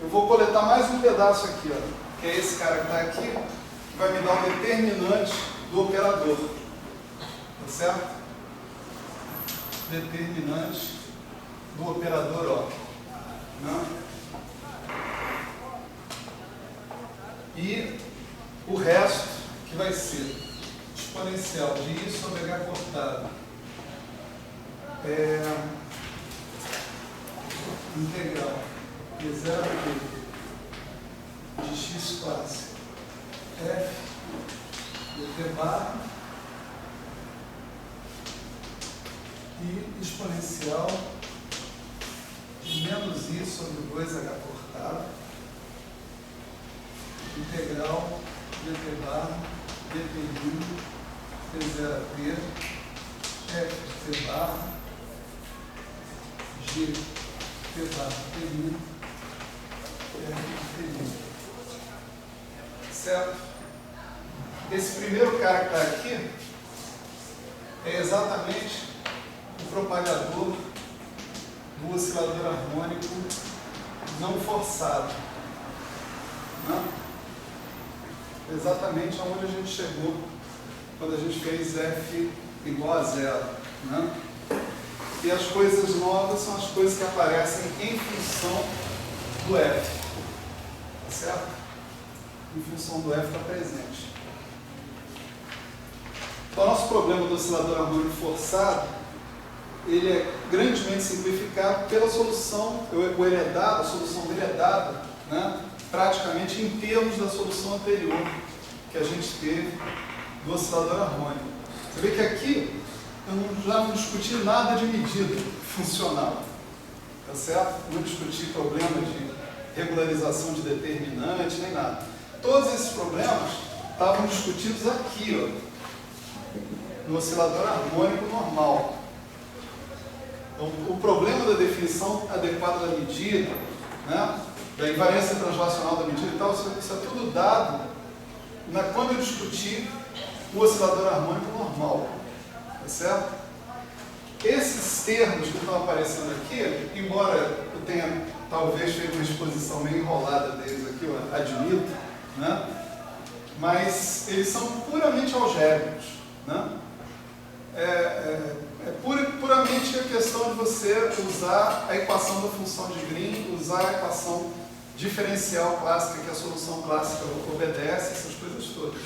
Eu vou coletar mais um pedaço aqui, ó, que é esse cara que está aqui, que vai me dar o determinante do operador. Tá certo? Determinante do operador O. Né? E o resto, que vai ser exponencial de I sobre H cortado. Integral Q0 de x clássico F dt barra e exponencial de menos I sobre 2H cortado integral dt barra dt' T0 a T F de T barra G T barra T' certo? Esse primeiro cara que está aqui é exatamente o propagador do oscilador harmônico não forçado. Né? Exatamente aonde a gente chegou quando a gente fez F igual a 0. Né? E as coisas novas são as coisas que aparecem em função do F. certo? Em função do F estar presente. Então, o nosso problema do oscilador harmônico forçado, ele é grandemente simplificado pela solução, o heredado, a solução dele é dada, né, praticamente em termos da solução anterior que a gente teve do oscilador harmônico. Você vê que aqui eu já não discuti nada de medida funcional, tá certo? Não discuti problema de regularização de determinante, nem nada. Todos esses problemas estavam discutidos aqui, ó, no oscilador harmônico normal. Então, o problema da definição adequada da medida, né, da invariância translacional da medida e tal, isso é tudo dado quando eu discuti o oscilador harmônico normal. Tá certo? Esses termos que estão aparecendo aqui, embora eu tenha talvez feito uma exposição meio enrolada deles aqui, eu admito, né, mas eles são puramente algébricos, né? Puramente a questão de você usar a equação da função de Green, usar a equação diferencial clássica, que a solução clássica obedece, essas coisas todas.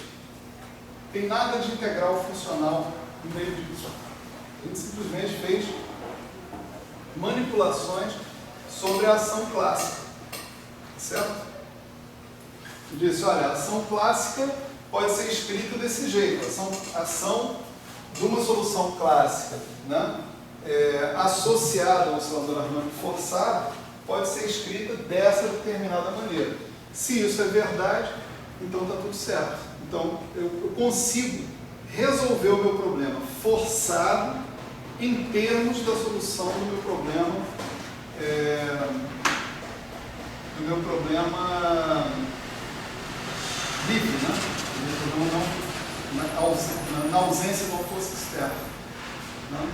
Tem nada de integral funcional no meio disso. A gente simplesmente fez manipulações sobre a ação clássica. Certo? Eu disse, olha, a ação clássica pode ser escrita desse jeito. A ação de uma solução clássica, né, associada ao oscilador harmônico forçado, pode ser escrita dessa determinada maneira. Se isso é verdade, então está tudo certo. Então, eu consigo resolver o meu problema forçado em termos da solução do meu problema, livre, né? Na ausência de uma força externa. Né?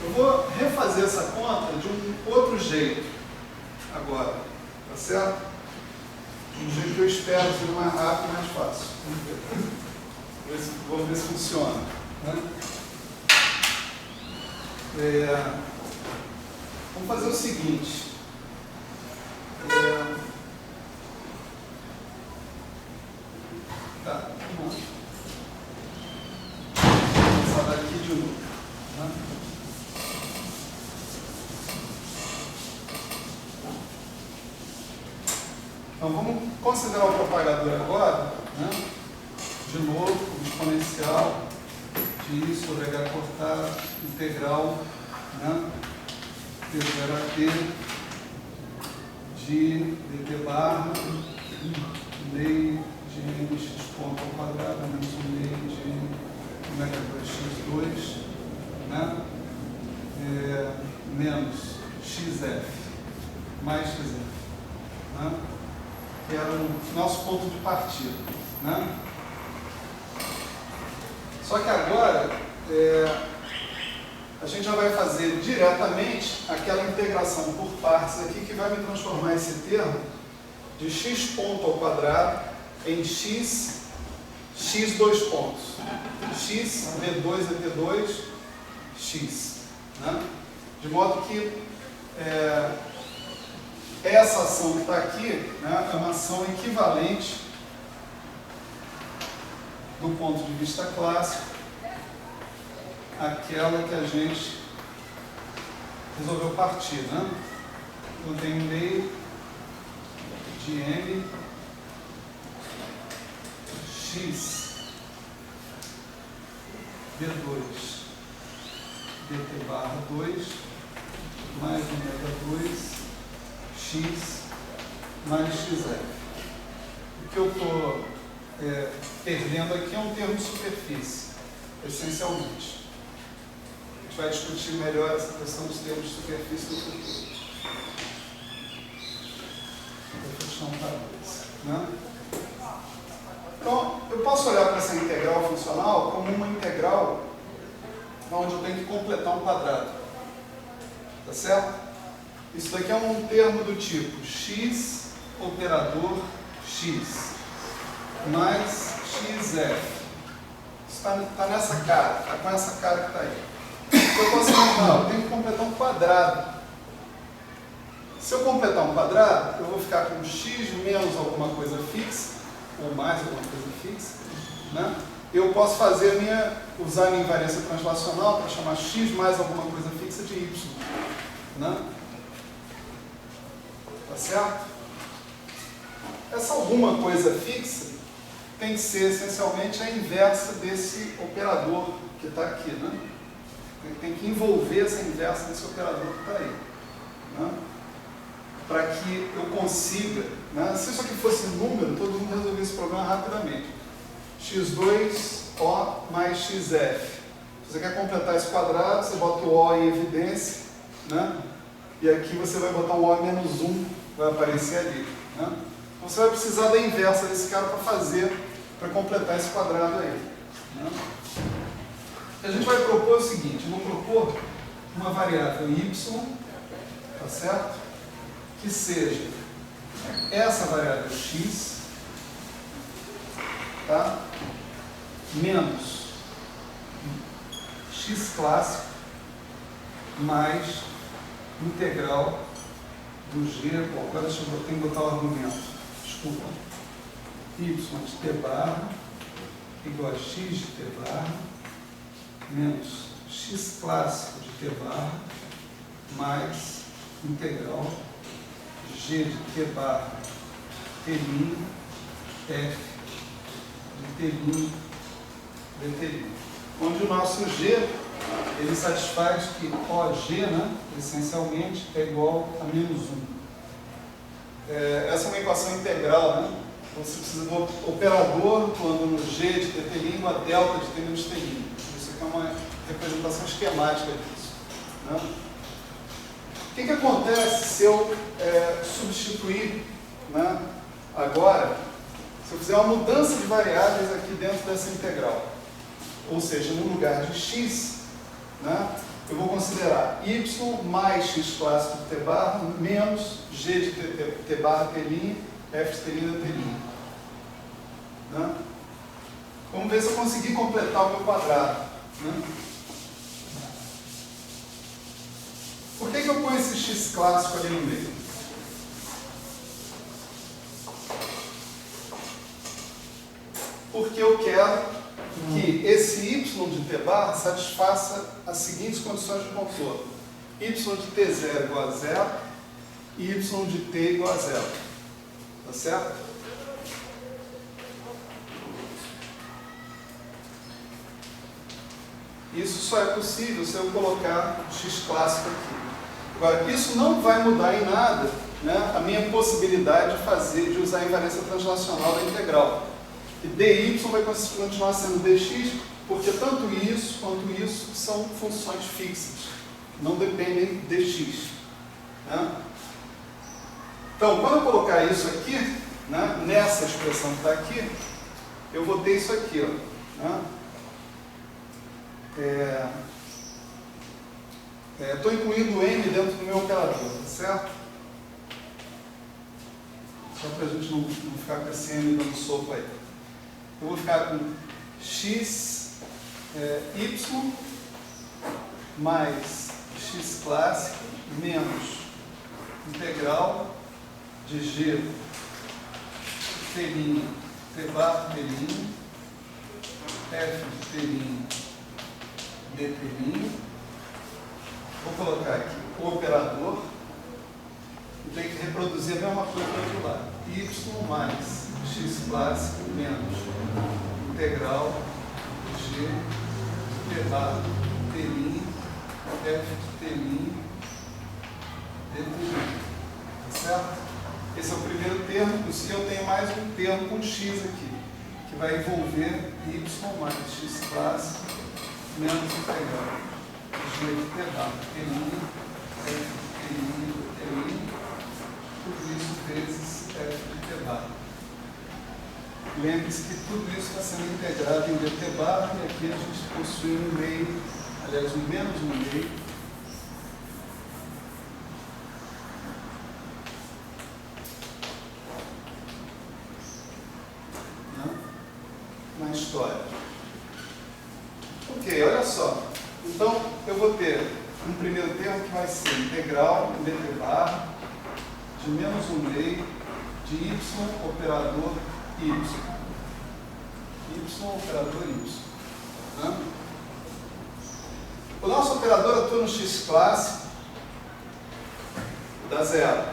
Eu vou refazer essa conta de um outro jeito agora, tá certo? De um jeito que eu espero ser mais rápido e mais fácil. Vamos ver se funciona. Né? Vamos fazer o seguinte. Tá, vamos começar daqui de novo. Né? Então vamos considerar o propagador agora, né? De novo, o exponencial de I sobre H cortado, integral, né? T0 a T de dt barra, lei de mx ponto ao quadrado, menos lei de ômega 2x2, né? Menos xf, mais xf, né? Que era o nosso ponto de partida. Né? Só que agora a gente já vai fazer diretamente aquela integração por partes aqui que vai me transformar esse termo de x ponto ao quadrado em x dois pontos. X, d2 é d2, x. Né? De modo que essa ação que está aqui, né, é uma ação equivalente do ponto de vista clássico àquela que a gente resolveu partir. Né? Então tem lei de m x d2 dt barra 2 mais ômega 2 x mais xf. O que eu estou perdendo aqui é um termo de superfície, essencialmente. A gente vai discutir melhor essa questão dos termos de superfície no futuro. Vou fechar um parênteses. Né? Então, eu posso olhar para essa integral funcional como uma integral onde eu tenho que completar um quadrado. Tá certo? Isso daqui é um termo do tipo x operador x mais xf. Isso está nessa cara, está com essa cara que está aí. Então, eu posso imaginar, eu tenho que completar um quadrado. Se eu completar um quadrado, eu vou ficar com x menos alguma coisa fixa, ou mais alguma coisa fixa, né? Eu posso usar a minha invariância translacional para chamar x mais alguma coisa fixa de y, né? Tá certo? Essa alguma coisa fixa tem que ser essencialmente a inversa desse operador que está aqui, né? Tem que envolver essa inversa desse operador que está aí, né? Para que eu consiga, né? Se isso aqui fosse número, todo mundo resolvia esse problema rapidamente. x2O mais xf. Se você quer completar esse quadrado, você bota o O em evidência, né? E aqui você vai botar o O menos 1, vai aparecer ali, né? Então você vai precisar da inversa desse cara para completar esse quadrado aí, né? A gente vai propor o seguinte, vou propor uma variável y, tá certo? Que seja essa variável x, tá? Menos x clássico mais integral do g, bom, agora eu tenho que botar o argumento, desculpa, y de t barra igual a x de t barra menos x clássico de t barra mais integral g de t barra t' f de t' dt, onde o nosso g ele satisfaz que OG, né, essencialmente, é igual a menos 1. Essa é uma equação integral, né? Então você precisa do operador atuando no g de t' e uma delta de t menos t'. Isso aqui é uma representação esquemática disso, né? O que acontece se eu substituir, né, agora, se eu fizer uma mudança de variáveis aqui dentro dessa integral? Ou seja, no lugar de x, né, eu vou considerar y mais x clássico de t barra menos g de t barra t', f de t' da t'. Né? Vamos ver se eu conseguir completar o meu quadrado. Né? Por que eu ponho esse x clássico ali no meio? Porque eu quero que esse y de t barra satisfaça as seguintes condições de contorno. Y de t0 igual a 0 e y de t igual a 0. Tá certo? Isso só é possível se eu colocar o x clássico aqui. Agora, isso não vai mudar em nada, né, a minha possibilidade de usar a invariância translacional da integral. E dy vai continuar sendo dx, porque tanto isso quanto isso são funções fixas, não dependem de x. Né? Então, quando eu colocar isso aqui, né, nessa expressão que está aqui, eu vou ter isso aqui. Ó, né? Estou incluindo o m dentro do meu operador, tá certo? Só para a gente não ficar com esse m dando sopa aí. Eu vou ficar com x y mais x clássico menos integral de g t' t barra t', f de t' dt'. Vou colocar aqui o operador e tenho que reproduzir a mesma coisa do outro lado. Y mais x clássico menos integral g t barra t', f de t' dt'. Tá certo? Esse é o primeiro termo, e eu tenho mais um termo com x aqui, que vai envolver y mais x clássico menos integral g de t barra t', f de t', tudo isso vezes f de t barra. Lembre-se que tudo isso está sendo integrado em dt barra, e aqui a gente possui um meio, aliás, um menos um meio, na história. Ok, olha só. Então, eu vou ter um primeiro termo que vai ser integral em dt barra de menos 1 meio de y operador y. Y operador y. Né? O nosso operador atua no x clássico, dá zero.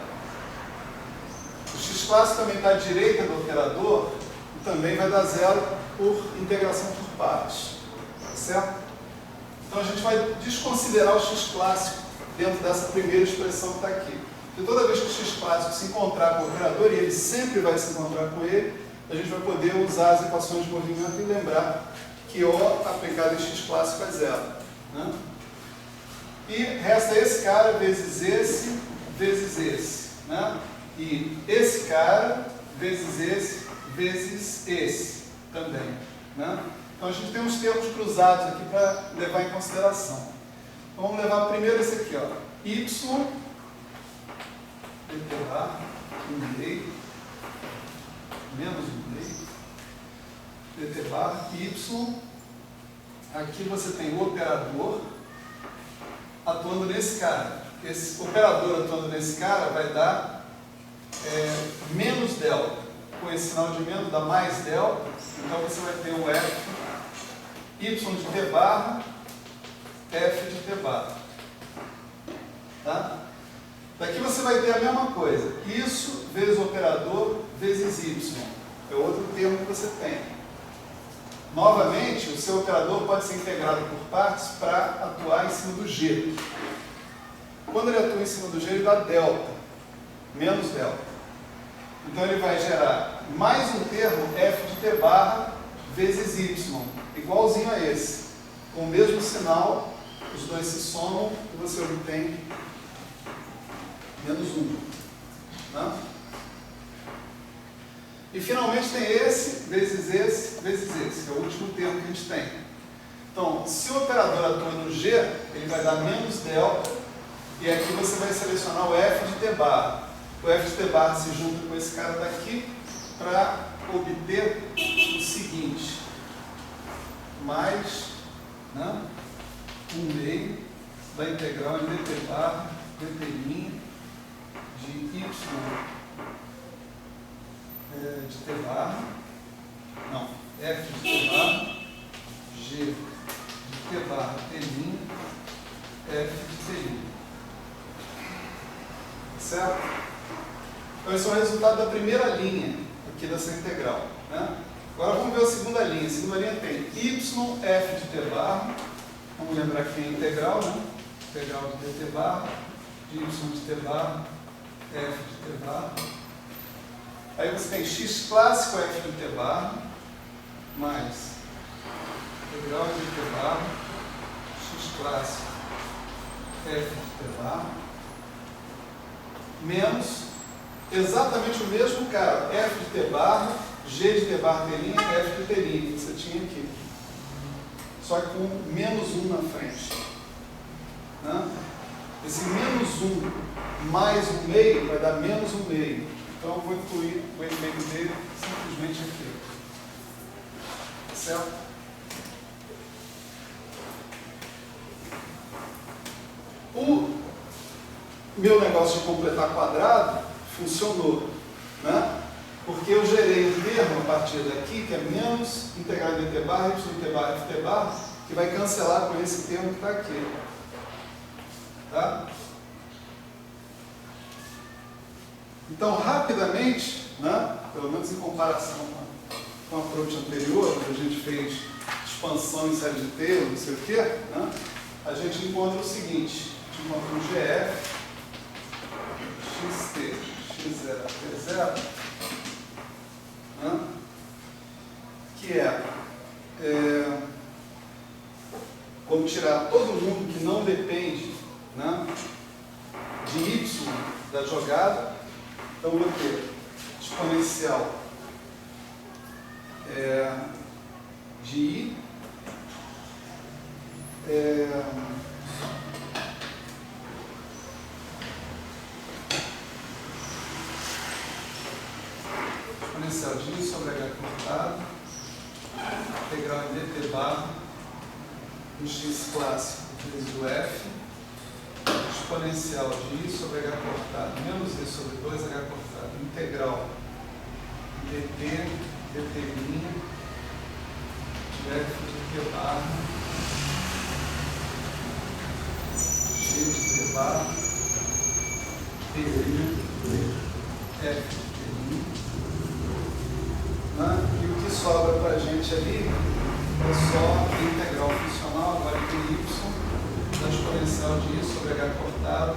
O x clássico também está à direita do operador e também vai dar zero por integração por partes. Tá certo? Então a gente vai desconsiderar o x clássico dentro dessa primeira expressão que está aqui. Porque toda vez que o x clássico se encontrar com o operador, e ele sempre vai se encontrar com ele, a gente vai poder usar as equações de movimento e lembrar que O aplicado em x clássico é zero. Né? E resta esse cara vezes esse. Né? E esse cara vezes esse também. Né? Então a gente tem uns termos cruzados aqui para levar em consideração. Então vamos levar primeiro esse aqui, ó. Y dt bar 1 meio menos 1 meio dt bar y. Aqui você tem o operador atuando nesse cara. Esse operador atuando nesse cara vai dar menos delta. Com esse sinal de menos dá mais delta. Então você vai ter o f y de t barra f de t barra. Tá? Daqui você vai ter a mesma coisa. Isso vezes o operador vezes y. É outro termo que você tem. Novamente, o seu operador pode ser integrado por partes para atuar em cima do g. Quando ele atua em cima do g, ele dá delta, menos delta. Então ele vai gerar mais um termo f de t barra vezes y, igualzinho a esse. Com o mesmo sinal, os dois se somam e você obtém menos 1. Né? E finalmente tem esse, vezes esse, que é o último termo que a gente tem. Então, se o operador atua no g, ele vai dar menos delta, e aqui você vai selecionar o f de t barra. O f de t barra se junta com esse cara daqui para obter o seguinte: mais 1 meio da integral em dt barra dt' de y de t barra, não, f de t barra, g de t barra t', f de t'. Certo? Então esse é o resultado da primeira linha aqui dessa integral. Né? Agora vamos ver a segunda linha. A segunda linha tem y f de t barra, vamos lembrar que tem integral, né? Integral de dt barra, de y de t barra, f de t barra. Aí você tem x clássico f de t barra, mais integral de t barra, x clássico f de t barra, menos exatamente o mesmo cara, f de t barra, g de t barra t', f de t' que você tinha aqui. Só que com menos 1 na frente. Né? Esse menos 1 mais 1 meio vai dar menos 1 meio. Então eu vou incluir o efeito dele simplesmente aqui. Certo? O meu negócio de completar quadrado funcionou, né? Porque eu gerei um termo a partir daqui, que é menos integral de dt barra, y de t barra, f de t barra, que vai cancelar com esse termo que está aqui. Tá? Então, rapidamente, né, pelo menos em comparação com a approach anterior, onde a gente fez expansão em série de termos, não sei o quê, né, a gente encontra o seguinte: a gente encontra um GF, XT, X0, T0, né, que vamos tirar todo mundo que não depende, né, de Y da jogada. Então, vou ter exponencial de I exponencial de I sobre H cortado, integral em dt barra, no x clássico vezes o f, exponencial de I sobre H cortado menos I sobre 2H cortado integral dt dt' de f de t barra g de t barra t f de I, né? E o que sobra para a gente ali é só a integral funcional, agora de y, da exponencial de I sobre H cortado,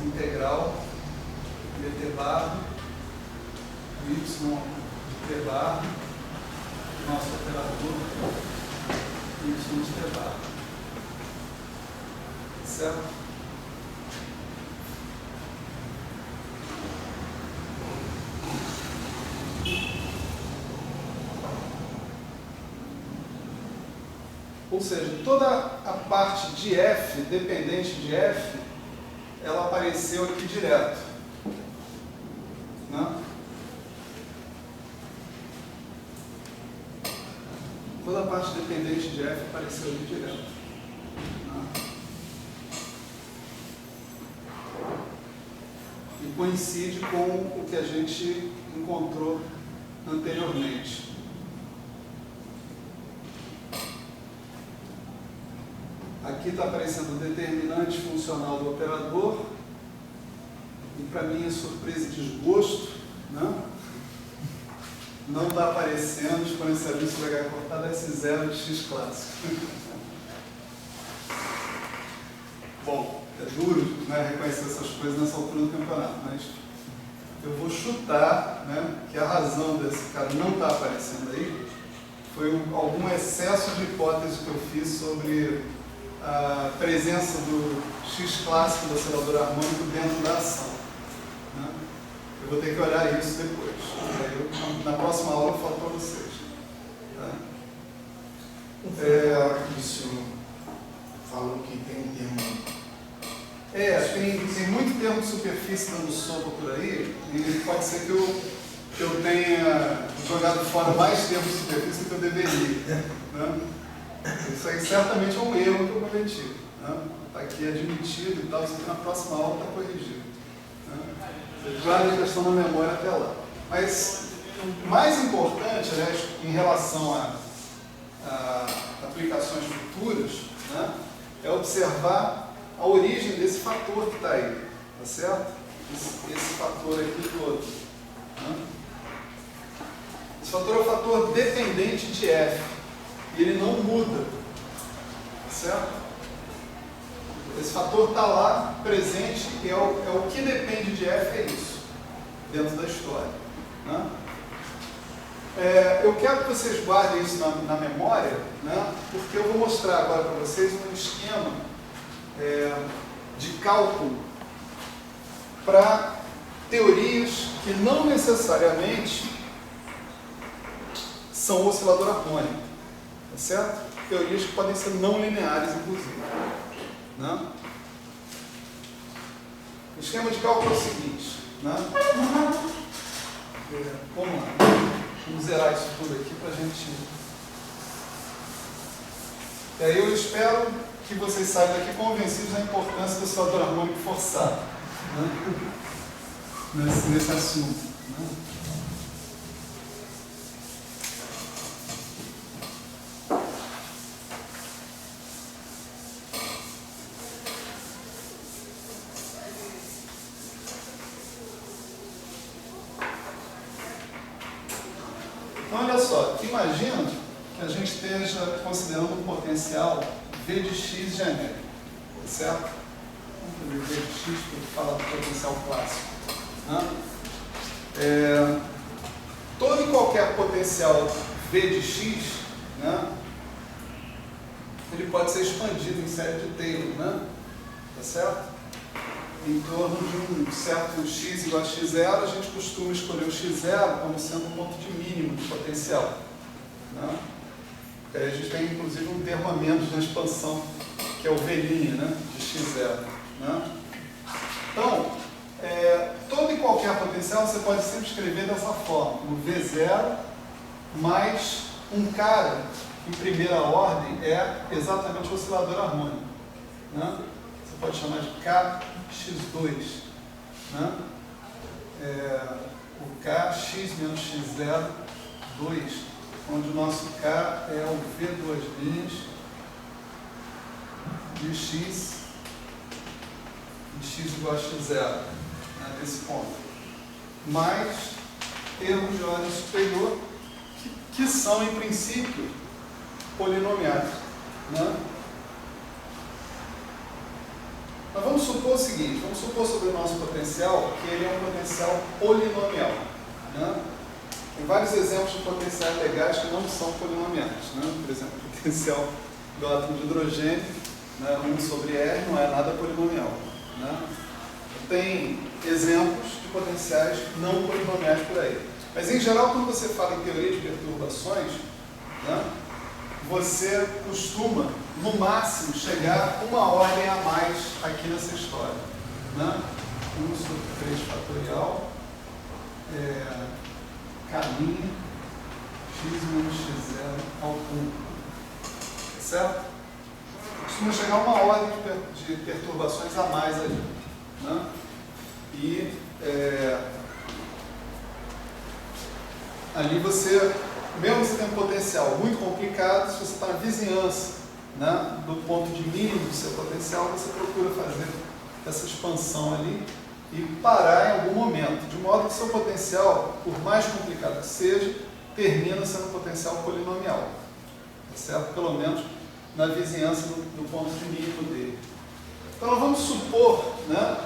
integral dt barra, y de t barra, nosso operador, y de t barra. Certo? Ou seja, toda a parte de f, dependente de f, ela apareceu aqui direto. Né? Toda a parte dependente de f apareceu ali direto. Né? E coincide com o que a gente encontrou anteriormente. Aqui está aparecendo o determinante funcional do operador, e para minha surpresa e desgosto, né? Não está aparecendo exponencialista sobre H cortada S0 de x clássico. Bom, é duro, né, reconhecer essas coisas nessa altura do campeonato, mas eu vou chutar, né, que a razão desse cara não estar aparecendo aí foi algum excesso de hipótese que eu fiz sobre a presença do x clássico do oscilador harmônico dentro da ação. Né? Eu vou ter que olhar isso depois. Na próxima aula eu falo para vocês. Tá? Isso falou que tem um termo. Tem muito termo de superfície dando sopa por aí, e pode ser que eu tenha jogado fora mais termos de superfície do que eu deveria. Né? Isso aí certamente é um erro que eu cometi. Está aqui admitido e tal, isso aqui na próxima aula está corrigido. Né? Vocês guardem a questão na memória até lá. Mas o mais importante, aliás, em relação a aplicações futuras, né, é observar a origem desse fator que está aí. Tá certo? Esse fator aqui todo. Né? Esse fator é o fator dependente de f. E ele não muda, certo? Esse fator está lá, presente, e é o que depende de f, é isso, dentro da história. Né? Eu quero que vocês guardem isso na memória, né? Porque eu vou mostrar agora para vocês um esquema de cálculo para teorias que não necessariamente são oscilador harmônico. Certo? Teorias que podem ser não lineares, inclusive. Né? O esquema de cálculo é o seguinte. Né? Vamos lá. Vamos zerar isso tudo aqui para a gente. E aí eu espero que vocês saiam daqui convencidos da importância do oscilador harmônico forçado. Né? Nesse assunto. Né? Então, olha só, imagina que a gente esteja considerando um potencial V de x genérico, certo? Vamos fazer V de x para falar do potencial clássico. Né? Todo e qualquer potencial V de x, né, ele pode ser expandido em série de Taylor, né? Tá certo? Em torno de um certo x igual a x0, a gente costuma escolher o x0 como sendo um ponto de mínimo de potencial. Né? A gente tem inclusive um termo a menos na expansão, que é o V', né? De x0. Né? Então, todo e qualquer potencial você pode sempre escrever dessa forma, no V0 mais um cara em primeira ordem é exatamente o oscilador harmônico. né? Você pode chamar de kx2. Né? O kx menos x0, 2, onde o nosso k é o v2' de x, igual a x0, né, nesse ponto. Mais termos de ordem superior, que são, em princípio, polinomiais. Né? Mas vamos supor o seguinte, vamos supor sobre o nosso potencial que ele é um potencial polinomial. Né? Tem vários exemplos de potenciais legais que não são polinomiais. Né? Por exemplo, o potencial do átomo de hidrogênio, né, 1 sobre R, não é nada polinomial. Né? Tem exemplos de potenciais não polinomiais por aí. Mas, em geral, quando você fala em teoria de perturbações, né, você costuma, no máximo, chegar uma ordem a mais aqui nessa história. Né? 1 sobre 3 fatorial, caminho, x menos x0 ao cubo. Certo? Costuma chegar uma ordem de perturbações a mais ali. Né? E ali você, mesmo que você tenha um potencial muito complicado, se você está na vizinhança, né, do ponto de mínimo do seu potencial, você procura fazer essa expansão ali e parar em algum momento, de modo que seu potencial, por mais complicado que seja, termina sendo um potencial polinomial. Tá certo? Pelo menos na vizinhança do ponto de mínimo dele. Então, nós vamos supor, né,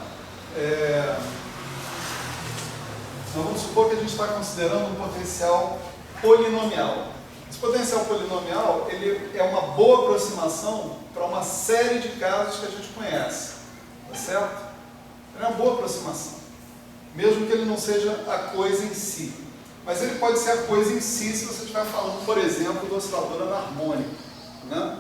nós vamos supor que a gente está considerando um potencial polinomial. Esse potencial polinomial, ele é uma boa aproximação para uma série de casos que a gente conhece. Tá certo? Ele é uma boa aproximação. Mesmo que ele não seja a coisa em si. Mas ele pode ser a coisa em si se você estiver falando, por exemplo, do oscilador anarmônico. Né?